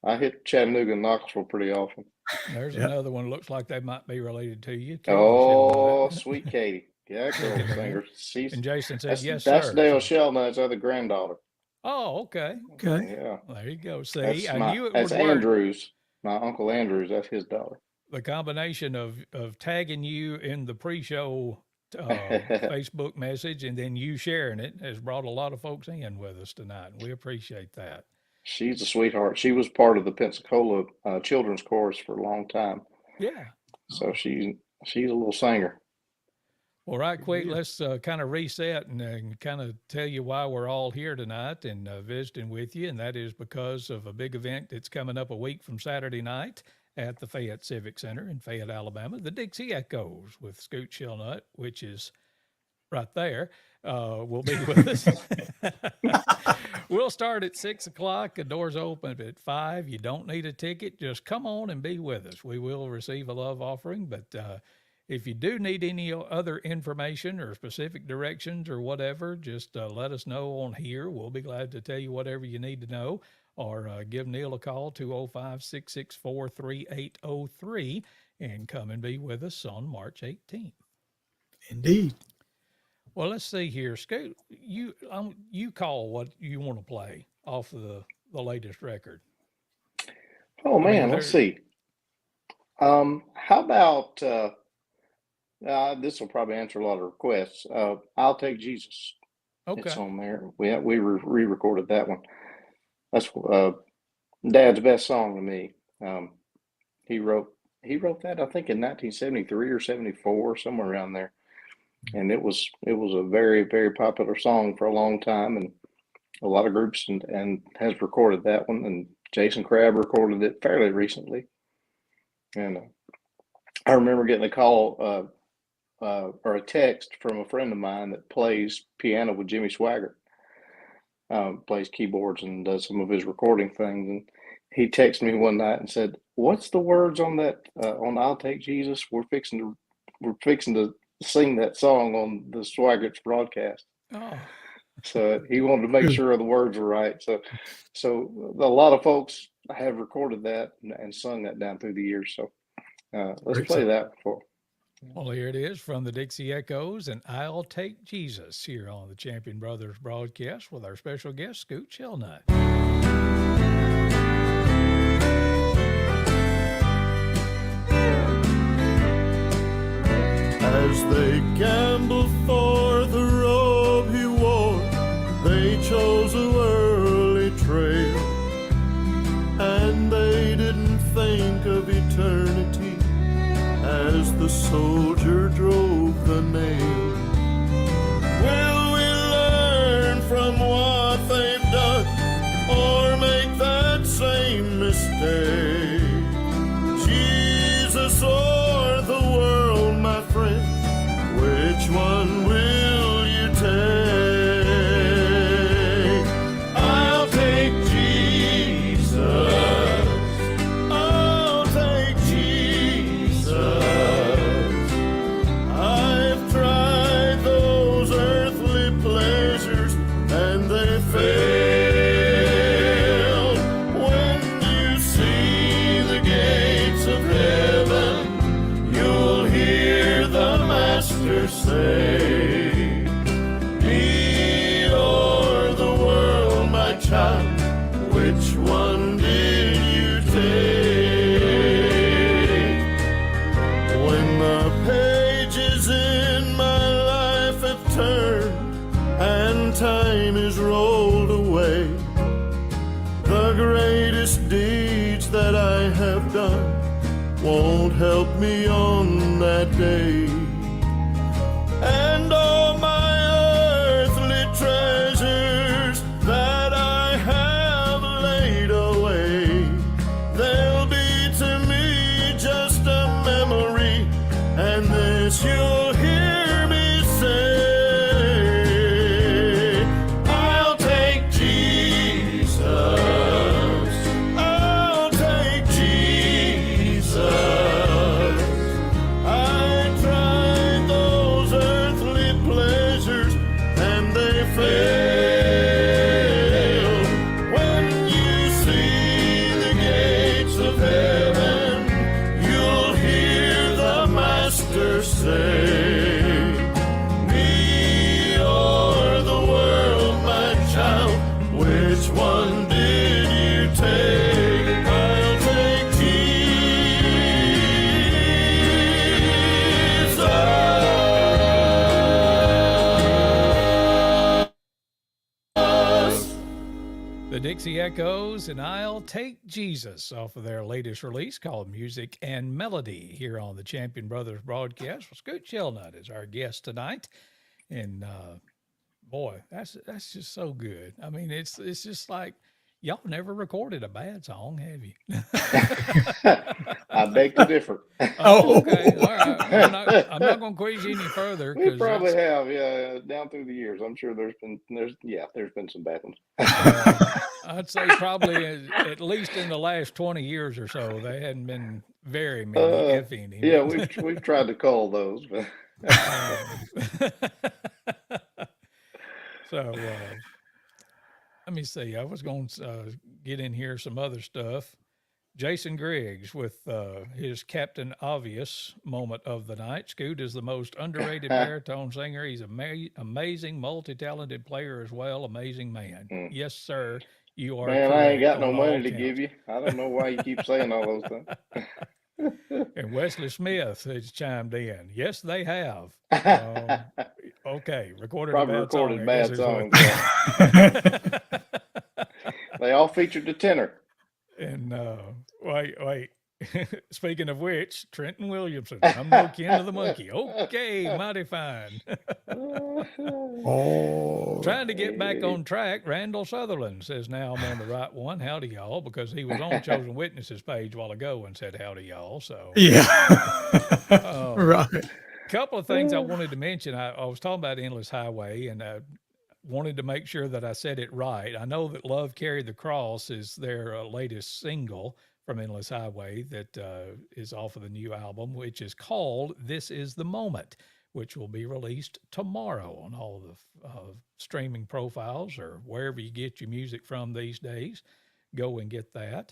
I hit Chattanooga and Knoxville pretty often. there's Yep. another one. Looks like they might be related to you. Katie Oh, Shelnut. sweet Katie. Yeah, girl Yeah. singer. She's And Jason said, that's yes, that's sir. Dale So- Shelnut's other granddaughter. oh, okay. Okay. Yeah. Well, there you go. See, That's I knew it would that's work. Andrews. My Uncle Andrews, that's his daughter. The combination of tagging you in the pre-show Facebook message and then you sharing it has brought a lot of folks in with us tonight, and we appreciate that. She's a sweetheart. She was part of the Pensacola children's chorus for a long time. Yeah. So she's a little singer. Well, right quick, let's kind of reset and kind of tell you why we're all here tonight and visiting with you. And that is because of a big event that's coming up a week from Saturday night at the Fayette Civic Center in Fayette, Alabama, the Dixie Echoes with Scoot Shelnut, which is right there, will be with us. We'll start at 6 o'clock. The doors open at 5. You don't need a ticket. Just come on and be with us. We will receive a love offering, but if you do need any other information or specific directions or whatever, just let us know on here. We'll be glad to tell you whatever you need to know, or give Neal a call, 205-664-3803, and come and be with us on March 18th. Indeed. Well, let's see here. Scoot, you call what you want to play off of the latest record. Oh mean, man, let's see. How about this will probably answer a lot of requests. I'll Take Jesus. Okay. It's on there. We re-recorded that one. That's Dad's best song to me. He wrote that I think in 1973 or 74, somewhere around there. And it was a very, very popular song for a long time, and a lot of groups and has recorded that one. And Jason Crabb recorded it fairly recently. And I remember getting a call or a text from a friend of mine that plays piano with Jimmy Swaggart, plays keyboards and does some of his recording things. And he texted me one night and said, "What's the words on that on I'll Take Jesus? We're fixing to sing that song on the Swaggart's broadcast." Oh, So he wanted to make sure the words were right. So a lot of folks have recorded that and sung that down through the years. So let's Great play song. that for. Well, here it is from the Dixie Echoes, and I'll Take Jesus here on the Champion Brothers broadcast with our special guest, Scoot Shelnut. As they gambled for the robe he wore, they chose a worldly trail, and they didn't think of eternity as the soldier drove the nail. Will we learn from what they've done, or make that same mistake? Jesus or the world, my friend, which one will you take? I'll take Jesus. I'll take Jesus. I've tried those earthly pleasures and they failed. When you see the gates of heaven, you'll hear the Master say, me or the world, my child, which one did you take? When the pages in my life have turned and time is rolled away, the greatest deeds that I have done won't help me on that day. And all my earthly treasures that I have laid away, they'll be to me just a memory, and this you'll hear me say, I'll take Jesus. I'll take Jesus. I tried those earthly pleasures and they failed. When you see the gates of heaven, you'll hear the Master say, me or the world, my child, which one did you take? I'll take Jesus. The Dixie Echoes, and I'll Take Jesus off of their latest release called Music and Melody here on the Champion Brothers broadcast. Well, Scoot Shelnut is our guest tonight. And boy, that's just so good. I mean, it's just like y'all never recorded a bad song, have you? I beg to differ. Oh, okay. All right. I'm not going to quiz you any further. We 'cause probably it's- have, yeah, down through the years. I'm sure there's been some bad ones. I'd say probably at least in the last 20 years or so, they hadn't been very many, if any. Yeah, we've tried to call those, but So let me see. I was going to get in here some other stuff. Jason Griggs with his Captain Obvious moment of the night. Scoot is the most underrated baritone singer. He's an amazing, multi-talented player as well. Amazing man. Yes, sir. You are man, I ain't got correct no on all money to counts. give you. I don't know why you keep saying all those things. And Wesley Smith has chimed in. Yes, they have. Okay, recorded Probably a bad song. recorded I bad guess is what- songs. They all featured the tenor. And wait. Speaking of which, Trenton Williamson. I'm no kin to the monkey. Okay, mighty fine. Oh, Trying to get back on track, Randall Sutherland says now I'm on the right one. Howdy, y'all, because he was on Chosen Witnesses page a while ago and said howdy, y'all. So yeah. Right. couple of things I wanted to mention. I was talking about Endless Highway, and I wanted to make sure that I said it right. I know that Love Carried the Cross is their latest single from Endless Highway that is off of the new album, which is called This Is the Moment, which will be released tomorrow on all the streaming profiles or wherever you get your music from these days. Go and get that.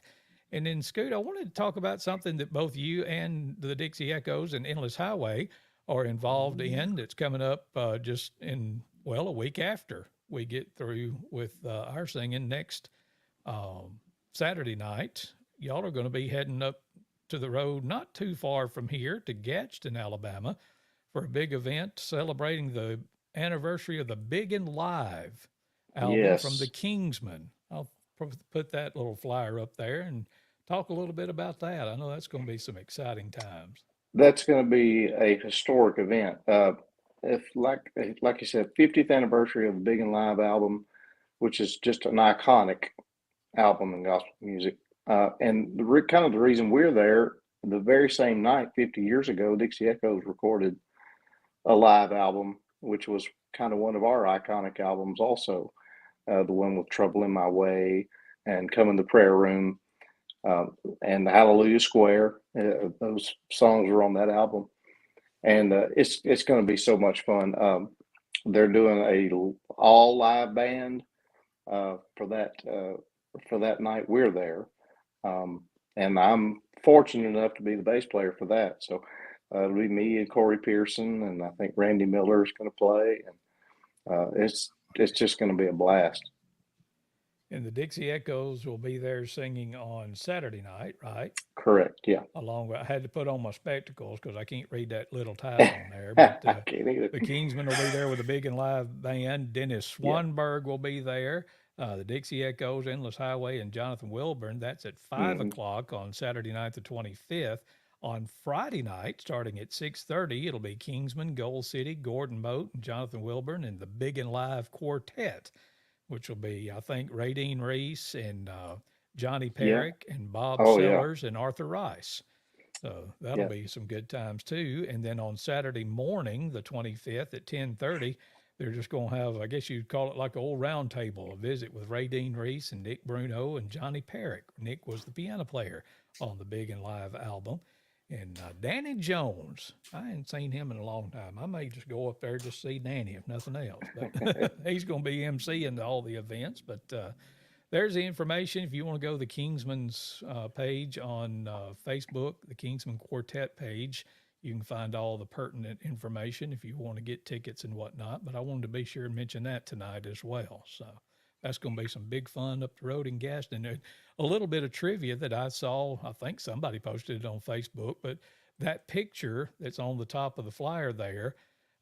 And then, Scoot, I wanted to talk about something that both you and the Dixie Echoes and Endless Highway are involved in. That's coming up just in, well, a week after we get through with our singing next Saturday night. Y'all are going to be heading up to the road not too far from here to Gadsden, Alabama, for a big event celebrating the anniversary of the Big and Live album from the Yes, Kingsmen. I'll put that little flyer up there and talk a little bit about that. I know that's going to be some exciting times. that's going to be a historic event. If like you said, 50th anniversary of the Big and Live album, which is just an iconic album in gospel music. And kind of the reason we're there, the very same night, 50 years ago, Dixie Echoes recorded a live album, which was kind of one of our iconic albums also. The one with Trouble in My Way and Come in the Prayer Room, uh, and the Hallelujah Square. Those songs were on that album. And it's going to be so much fun. They're doing a all live band for that night. We're there, and I'm fortunate enough to be the bass player for that. So it'll be me and Corey Pearson, and I think Randy Miller is going to play, and it's just going to be a blast. And the Dixie Echoes will be there singing on Saturday night, right? Correct. Yeah. Along with, I had to put on my spectacles because I can't read that little type on there. But I can't either. the Kingsmen will be there with a Big and Live band. Dennis Yeah. Swanberg will be there. The Dixie Echoes, Endless Highway, and Jonathan Wilburn. That's at 5 o'clock on Saturday night, the 25th. On Friday night, starting at 6:30, it'll be Kingsman, Gold City, Gordon Moat, and Jonathan Wilburn, and the Big and Live Quartet, which will be, I think, Radine Reese and Johnny Yeah. Perrick and Bob Oh yeah. Sellers and Arthur Rice. So that'll Yeah. be some good times too. And then on Saturday morning, the 25th at 10:30, they're just going to have, I guess you'd call it like an old round table, a visit with Ray Dean Reese and Nick Bruno and Johnny Perrick. Nick was the piano player on the Big and Live album. And Danny Jones, I hadn't seen him in a long time. I may just go up there just see Danny, if nothing else. But he's going to be emceeing all the events. But there's the information. If you want to go to the Kingsman's page on Facebook, the Kingsman Quartet page, you can find all the pertinent information if you want to get tickets and whatnot. But I wanted to be sure and mention that tonight as well. So that's going to be some big fun up the road in Gaston. A little bit of trivia that I saw, I think somebody posted it on Facebook, but that picture that's on the top of the flyer there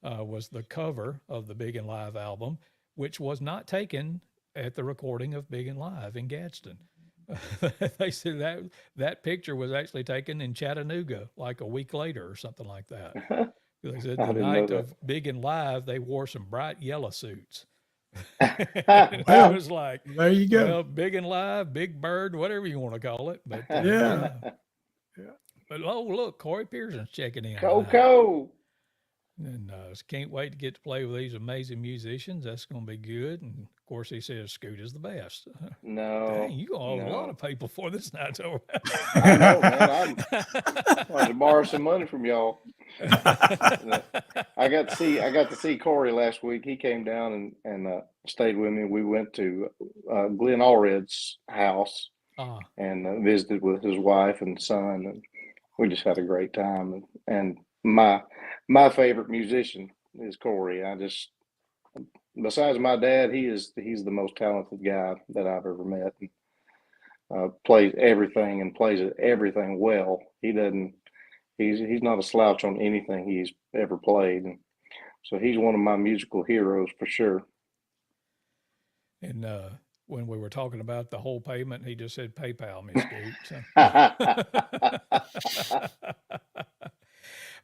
was the cover of the Big and Live album, which was not taken at the recording of Big and Live in Gadsden. They said that picture was actually taken in Chattanooga like a week later or something like that. They said I the didn't know night that. of Big and Live, they wore some bright yellow suits. And it Well, was like, there you go. well, Big and Live, Big Bird, whatever you want to call it. But Yeah. Yeah. But oh, look, Corey Pearson's checking in tonight. Coco. And can't wait to get to play with these amazing musicians. That's going to be good. And of course, he says Scoot is the best. No, Dang, you going to owe a lot no. of people before this night's over. I know, man. I had to borrow some money from y'all. I got to see Corey last week. He came down and stayed with me. We went to Glenn Allred's house Ah, and visited with his wife and son, and we just had a great time. And my favorite musician is Corey. Besides my dad, he's the most talented guy that I've ever met. Plays everything and plays everything well. He's not a slouch on anything he's ever played. And so he's one of my musical heroes for sure. and when we were talking about the whole payment, he just said PayPal me, Scoot. So.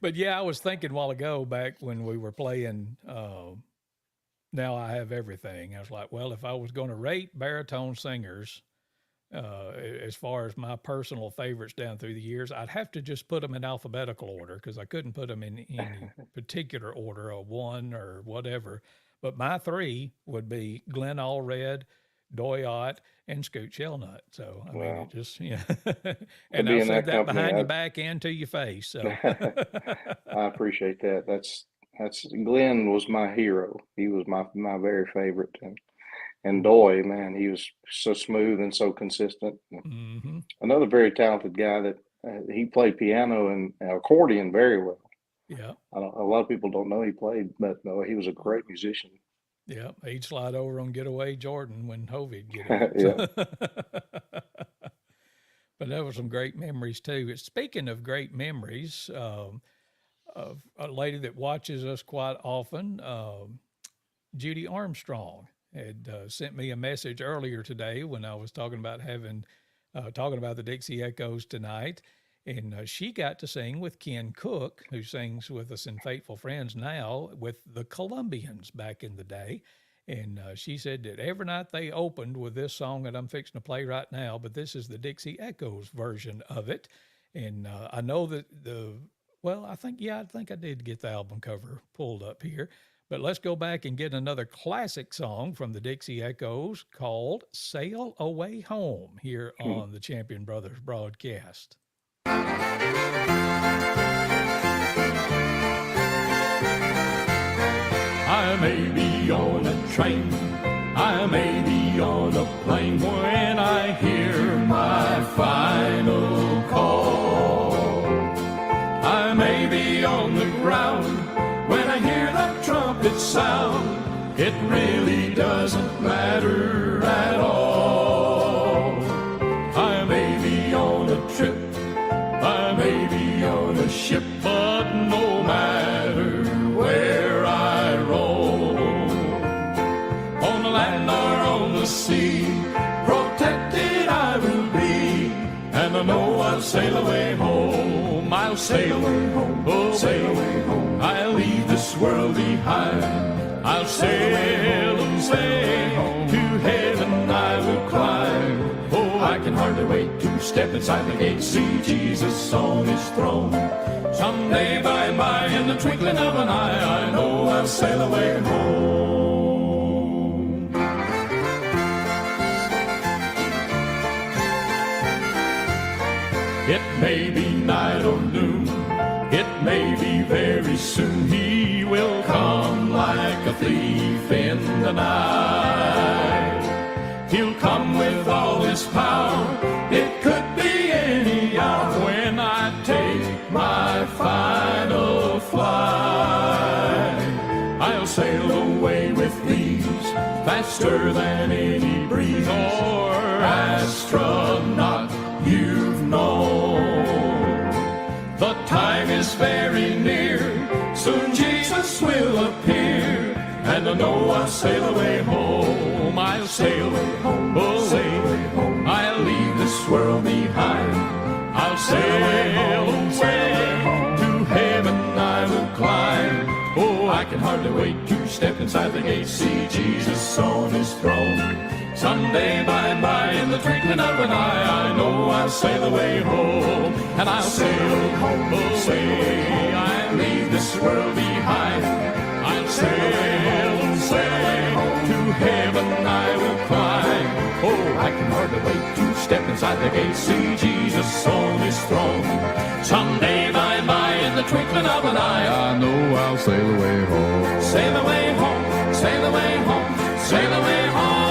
But yeah, I was thinking a while ago back when we were playing Now I Have Everything. I was like, well, if I was going to rate baritone singers as far as my personal favorites down through the years, I'd have to just put them in alphabetical order because I couldn't put them in any particular order, a one or whatever. But my three would be Glenn Allred, Doyot, and Scoot Shelnut. So, I mean, Wow. it just, yeah. To And be I've in said that that company, behind your back and to your face. So, I appreciate that. That's Glenn was my hero. He was my very favorite, and Doy, man, he was so smooth and so consistent. Mm-hmm. Another very talented guy that he played piano and accordion very well. Yeah. A lot of people don't know he played, but he was a great musician. Yeah. He'd slide over on Getaway Jordan when Hovey'd get Yeah. it. But that was some great memories too. Speaking of great memories, of a lady that watches us quite often, Judy Armstrong, had sent me a message earlier today when I was talking about talking about the Dixie Echoes tonight. And she got to sing with Ken Cook, who sings with us in Faithful Friends now, with the Colombians back in the day. And she said that every night they opened with this song that I'm fixing to play right now, but this is the Dixie Echoes version of it. And I know that I think I did get the album cover pulled up here. But let's go back and get another classic song from the Dixie Echoes called Sail Away Home here on the Champion Brothers broadcast. I may be on a train, I may be on a plane when I hear my final call. I may be on the ground when I hear that trumpet sound. It really doesn't matter at all. I may be on a trip, I may be on a ship, but no matter where I roam, on the land or on the sea, protected I will be, and I know I'll sail away home. I'll sail away home, oh, sail away home. I'll leave this world behind. I'll sail away home. To heaven I will climb. Oh, I can hardly wait to step inside the gate, see Jesus on his throne. Someday by and by, in the twinkling of an eye, I know I'll sail away home. It may be night or noon, it may be very soon. He will come like a thief in the night. He'll come with all his power. It could be any hour when I take my final flight. I'll sail away with these faster than any breeze or astronaut you've known. The time is very near, soon Jesus will appear, and I know I'll sail away home. I'll sail away home, oh, sail away home. I'll leave this world behind. I'll sail away to heaven I will climb. Oh, I can hardly wait to step inside the gate, see Jesus on his throne. Someday by and by, in the twinkling of an eye, I know I'll sail away home. And I'll sail home away, I'll leave this world behind. I'll sail away to heaven I will climb. Oh, I can hardly wait to step inside the gate, see Jesus on his throne. Someday by and by, in the twinkling of an eye, I know I'll sail away home. Sail away home, sail away home, sail away home.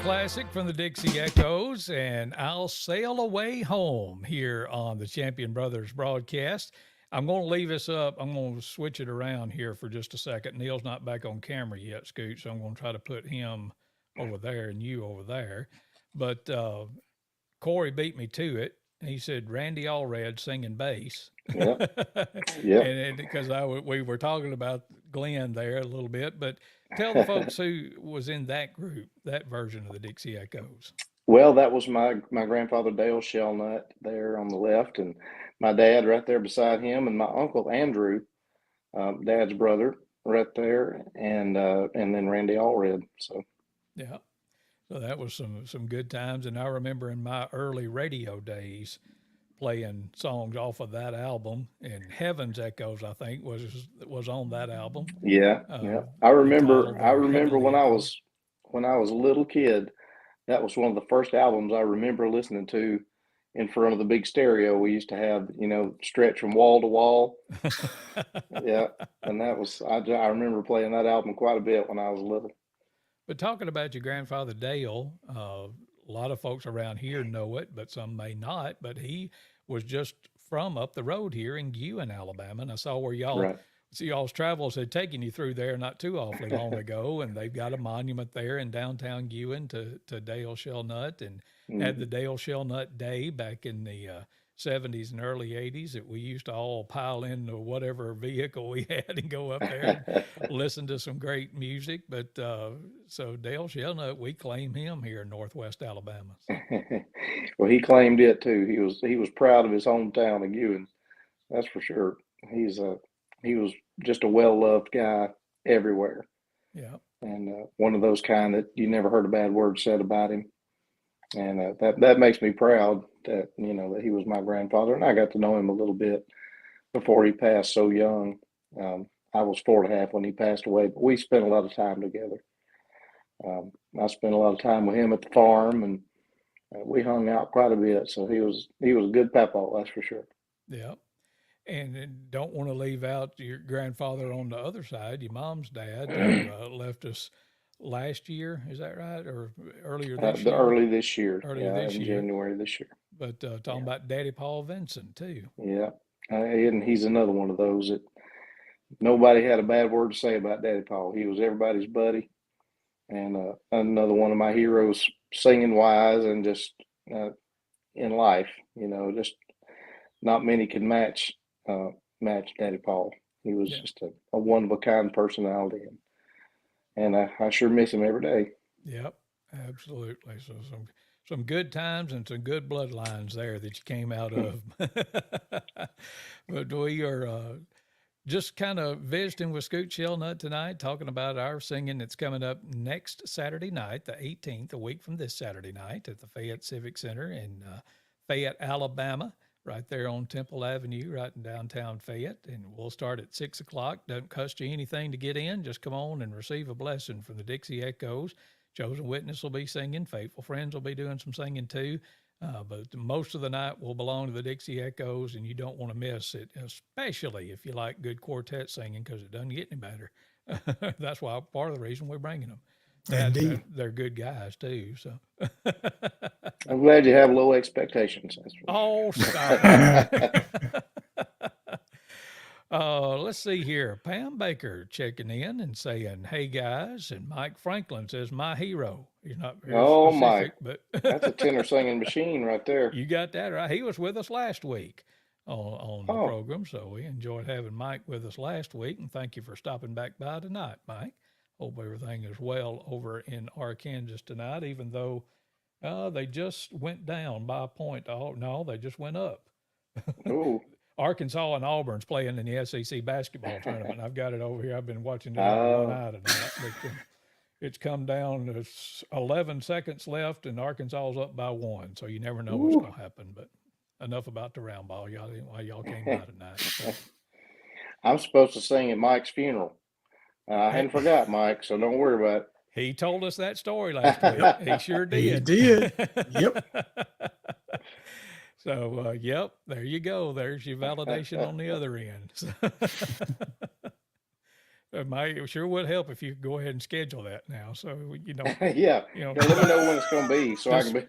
Classic from the Dixie Echoes, and I'll Sail Away Home here on the Champion Brothers broadcast. I'm going to leave us up. I'm going to switch it around here for just a second. Neal's not back on camera yet, Scoot, so I'm going to try to put him over there and you over there. But Corey beat me to it. He said Randy Allred singing bass. Yeah. Yeah. And because we were talking about Glenn there a little bit, but tell the folks who was in that group, that version of the Dixie Echoes. Well, that was my grandfather Dale Shelnut there on the left, and my dad right there beside him, and my uncle Andrew, Dad's brother, right there, and then Randy Allred. So yeah, so that was some good times, and I remember in my early radio days playing songs off of that album, and Heaven's Echoes, I think, was on that album. Yeah, yeah. I remember when I was a little kid, that was one of the first albums I remember listening to in front of the big stereo we used to have, stretch from wall to wall. Yeah, and that was I remember playing that album quite a bit when I was little. But talking about your grandfather Dale, a lot of folks around here know it, but some may not. But he was just from up the road here in Guin, Alabama, and I saw where Right. y'all's travels had taken you through there not too awfully long ago, and they've got a monument there in downtown Guin to Dale Shelnut, and had the Dale Shelnut Day back in the 70s and early 80s that we used to all pile into whatever vehicle we had and go up there and listen to some great music. But so Dale Shelnut, we claim him here in Northwest Alabama. Well, he claimed it too. He was proud of his hometown of Ewing. That's for sure. He was just a well-loved guy everywhere. Yeah. And one of those kind that you never heard a bad word said about him. And that makes me proud that, that he was my grandfather. And I got to know him a little bit before he passed so young. I was 4.5 when he passed away, but we spent a lot of time together. I spent a lot of time with him at the farm, and we hung out quite a bit. So he was a good papa, that's for sure. Yeah. And don't want to leave out your grandfather on the other side, your mom's dad, who left us last year. Is that right? Or earlier this year? Early this year. In January this year. But talking about Daddy Paul Vincent too. Yeah. And he's another one of those that nobody had a bad word to say about Daddy Paul. He was everybody's buddy. And another one of my heroes singing wise and just in life, just not many can match Daddy Paul. He was just a one-of-a-kind personality. And I sure miss him every day. Yep, absolutely. So some good times and some good bloodlines there that you came out of. But we are just kind of visiting with Scoot Shelnut tonight, talking about our singing that's coming up next Saturday night, the 18th, a week from this Saturday night at the Fayette Civic Center in Fayette, Alabama, right there on Temple Avenue, right in downtown Fayette. And we'll start at 6 o'clock. Doesn't cost you anything to get in. Just come on and receive a blessing from the Dixie Echoes. Chosen Witness will be singing. Faithful Friends will be doing some singing too. But most of the night will belong to the Dixie Echoes, and you don't want to miss it, especially if you like good quartet singing, because it doesn't get any better. That's why part of the reason we're bringing them. Indeed. They're good guys too. So I'm glad you have low expectations. Oh, stop. Let's see here. Pam Baker checking in and saying, "Hey guys," and Mike Franklin says, "My hero." He's not very specific, Mike, but that's a tenor singing machine right there. You got that right. He was with us last week on the program, so we enjoyed having Mike with us last week, and thank you for stopping back by tonight, Mike. Hope everything is well over in Arkansas tonight, even though they just went down by a point. Oh, no, they just went up. Ooh. Arkansas and Auburn's playing in the SEC basketball tournament. I've got it over here. I've been watching it one eye tonight. But, it's come down. There's 11 seconds left, and Arkansas is up by 1. So you never know what's going to happen. But enough about the round ball. Y'all came by tonight. So. I'm supposed to sing at Mike's funeral. I hadn't forgot, Mike, so don't worry about it. He told us that story last week. He sure did. He did. Yep. So, yep, there you go. There's your validation on the other end. It sure would help if you could go ahead and schedule that now. So, Yeah, let me know when it's going to be so I can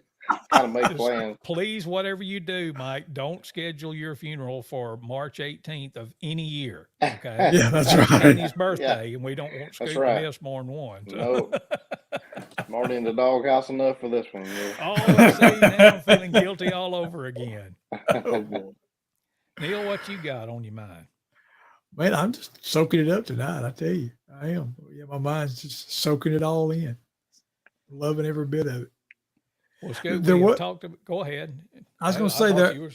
kind of make plans. Please, whatever you do, Mike, don't schedule your funeral for March 18th of any year. Okay. Yeah, that's right. Annie's birthday, and we don't want Scoot to miss more than one. So. No. I'm already in the doghouse enough for this one. Yeah. Oh, see, now I'm feeling guilty all over again. Oh, boy. Neil, what you got on your mind? Man, I'm just soaking it up tonight. I tell you, I am. Yeah, my mind's just soaking it all in, loving every bit of it. Well, Scoot, go ahead. I was going to say that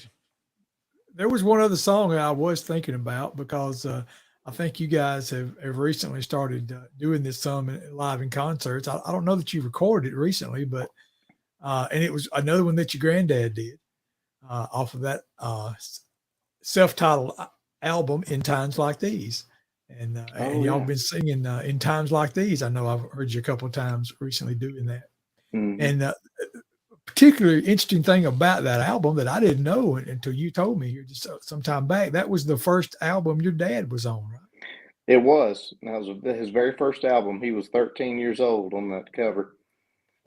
there was one other song that I was thinking about because I think you guys have recently started doing this some live in concerts. I don't know that you recorded it recently, but and it was another one that your granddad did off of that self-titled album, In Times Like These. And y'all been singing In Times Like These. I know I've heard you a couple of times recently doing that. Mm-hmm. And particularly interesting thing about that album that I didn't know until you told me here just some time back. That was the first album your dad was on, right? It was. That was his very first album. He was 13 years old on that cover.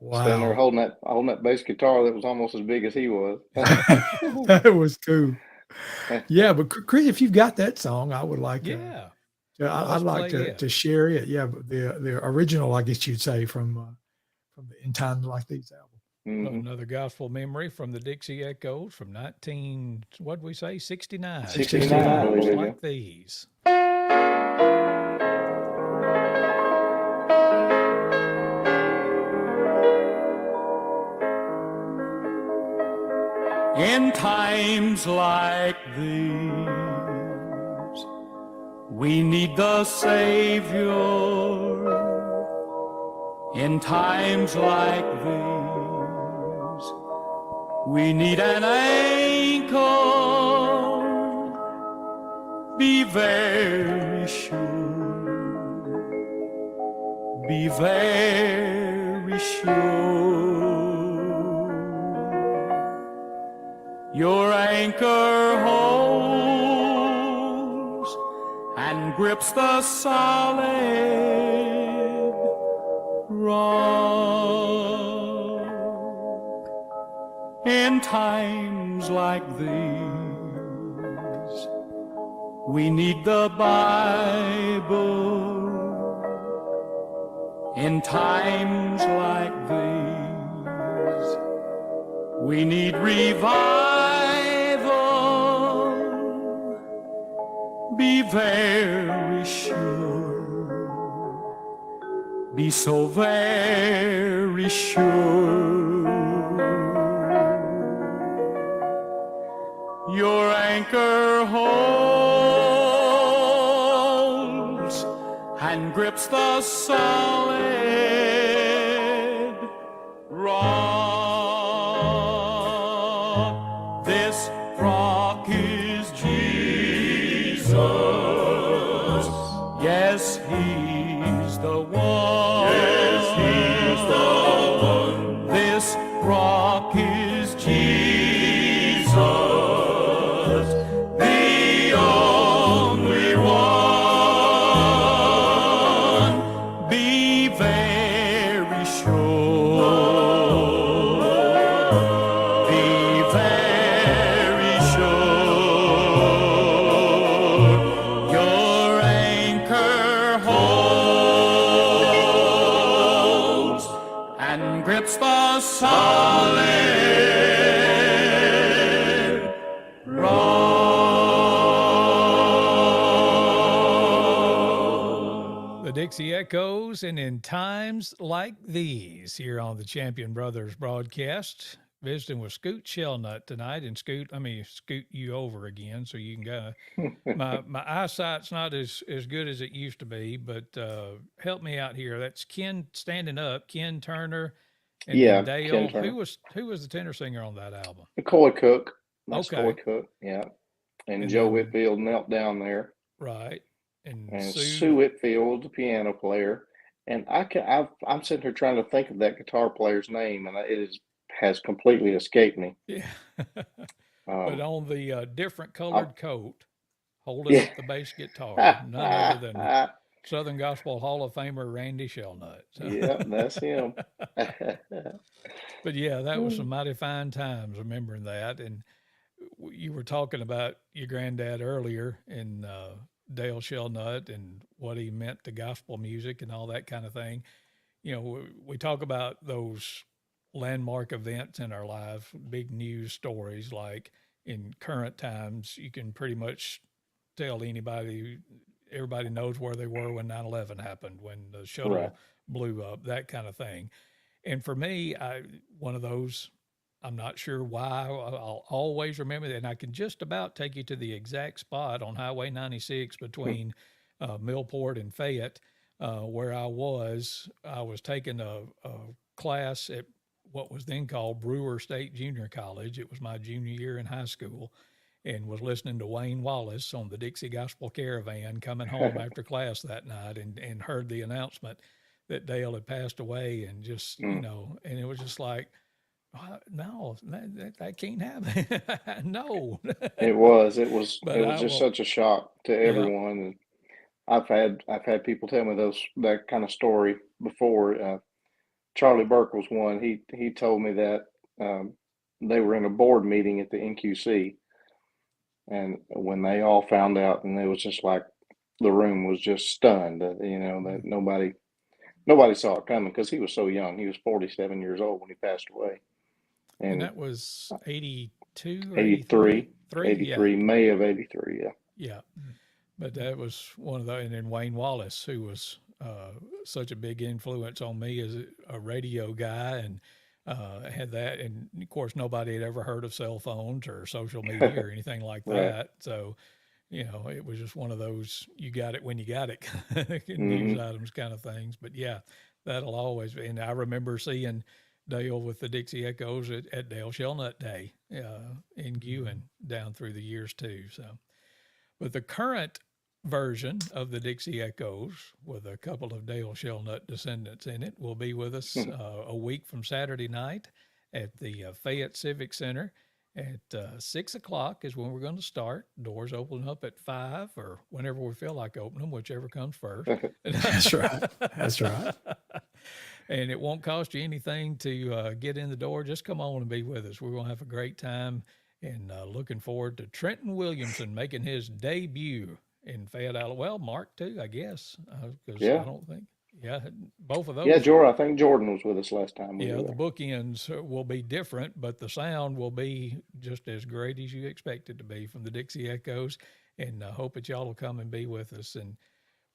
Standing there Wow. holding that bass guitar that was almost as big as he was. That was cool. Yeah, but Chris, if you've got that song, I would like Yeah. I'd like play it. to share it. Yeah, but the original, I guess you'd say, from the In Times Like These album. Another gospel memory from the Dixie Echoes from 69. 69, I believe it is. Like these. In times like these, we need the Savior. In times like these, we need an anchor. Be very sure. Be very sure. Your anchor holds and grips the solid rock. In times like these, we need the Bible. In times like these, we need revival. Be very sure. Be so very sure. Your anchor holds and grips the solid rock. This rock is Jesus. Yes, he's the one. Yes, he's the one. This rock is Jesus, the only one. Be very sure. Be very sure. Your anchor holds and grips the solid rock. The Dixie Echoes, and in times like these, here on the Champion Brothers broadcast, visiting with Scoot Shelnut tonight. And Scoot, let me scoot you over again so you can go. My eyesight's not as good as it used to be, but help me out here. That's Ken standing up, Ken Turner, and Yeah, then Ken Dale. Turner. Who was the tenor singer on that album? Coy Cook. That's Okay. Coy Cook. Yeah. And And Joe then- Whitfield knelt down there. Right. And, And Sue. Sue Whitfield, the piano player. And I'm sitting here trying to think of that guitar player's name, and has completely escaped me. Yeah. Um, But on the different colored coat, holding Yeah. up the bass guitar, none other than Southern Gospel Hall of Famer Randy Shelnut. So- yeah, that's him. But yeah, that was some mighty fine times remembering that. And you were talking about your granddad earlier, and Dale Shelnut, and what he meant to gospel music and all that kind of thing. You know, we talk about those landmark events in our lives, big news stories. Like in current times, you can pretty much tell everybody knows where they were when 9/11 happened, when the shuttle Right. blew up, that kind of thing. And for me, one of those, I'm not sure why, I'll always remember that. And I can just about take you to the exact spot on Highway 96 between Millport and Fayette, where I was taking a class at what was then called Brewer State Junior College. It was my junior year in high school, and was listening to Wayne Wallace on the Dixie Gospel Caravan coming home after class that night, and heard the announcement that Dale had passed away, and just, and it was just like, No, that can't happen. No. It was. It was. But It was I just will. such a shock to Yeah. everyone. And I've had people tell me that kind of story before. Charlie Burke was one. He told me that they were in a board meeting at the NQC, and when they all found out, and it was just like the room was just stunned. That nobody saw it coming because he was so young. He was 47 years old when he passed away, And and that was 82 or 83? 83, Three? Yeah. 83, May of 83. Yeah. Yeah. But that was one of the, and then Wayne Wallace, who was such a big influence on me as a radio guy, and had that. And of course, nobody had ever heard of cell phones or social media or anything like Right. that. So, it was just one of those you got it when you got it news Hmm. items kind of things. But yeah, that'll always be. And I remember seeing Dale with the Dixie Echoes at Dale Shelnut Day in Guin down through the years too. So, but the current version of the Dixie Echoes, with a couple of Dale Shelnut descendants in it, will be with us a week from Saturday night at the Fayette Civic Center. At 6 o'clock is when we're going to start. Doors open up at 5 or whenever we feel like opening them, whichever comes first. That's right. That's right. And it won't cost you anything to get in the door. Just come on and be with us. We're going to have a great time, and looking forward to Trenton Williamson making his debut in Fayette, Alabama. Well, Mark too, I guess, because I Yeah. don't think, yeah, both of Yeah, those. Jordan. I think Jordan was with us last time we Yeah, were the there. bookends will be different, but the sound will be just as great as you expect it to be from the Dixie Echoes. And I hope that y'all will come and be with us. And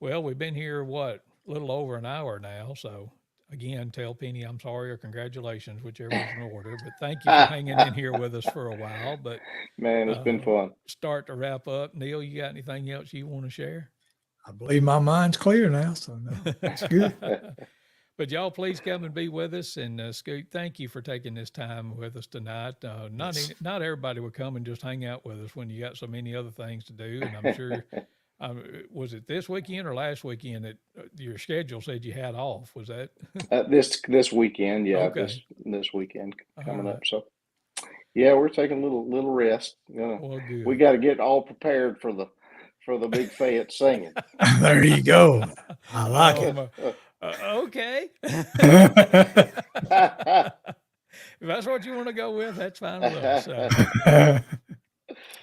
well, we've been here, a little over an hour now. So again, tell Penny I'm sorry or congratulations, whichever is in order. But thank you for hanging in here with us for a while. But Man, it's been fun. start to wrap up. Neal, you got anything else you want to share? I believe my mind's clear now, so no, that's good. But y'all, please come and be with us. And Scoot, thank you for taking this time with us tonight. Not everybody would come and just hang out with us when you got so many other things to do. And I'm sure, was it this weekend or last weekend that your schedule said you had off? Was that? This weekend, yeah, Okay. this weekend All coming right. up. So yeah, we're taking a little rest. Well, We good. got to get all prepared for the big Fayette singing. There you go. I like it. Okay. If that's what you want to go with, that's fine with us.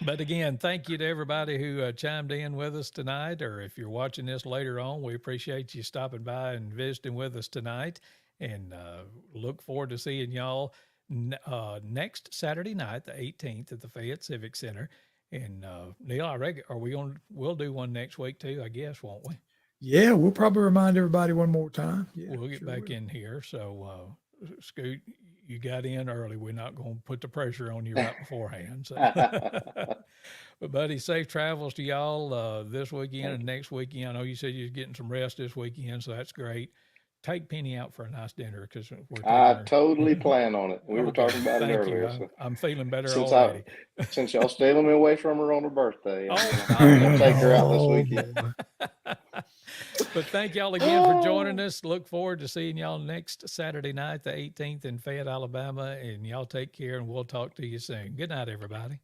But again, thank you to everybody who chimed in with us tonight, or if you're watching this later on, we appreciate you stopping by and visiting with us tonight, and look forward to seeing y'all next Saturday night, the 18th, at the Fayette Civic Center. And Neal, we'll do one next week too, I guess, won't we? Yeah, we'll probably remind everybody one more time. Yeah, We'll get sure back will. in here. So, Scoot, you got in early. We're not going to put the pressure on you right beforehand. So. But, buddy, safe travels to y'all this weekend and next weekend. I know you said you're getting some rest this weekend, so that's great. Take Penny out for a nice dinner because we're taking I her. totally plan on it. We were Okay, talking about it thank you. earlier. So I'm feeling better since already. since y'all stealing me away from her on her birthday, I'm Oh, gonna take her out this Oh, weekend. boy. But thank y'all again for joining us. Look forward to seeing y'all next Saturday night, the 18th in Fayette, Alabama. And y'all take care, and we'll talk to you soon. Good night, everybody.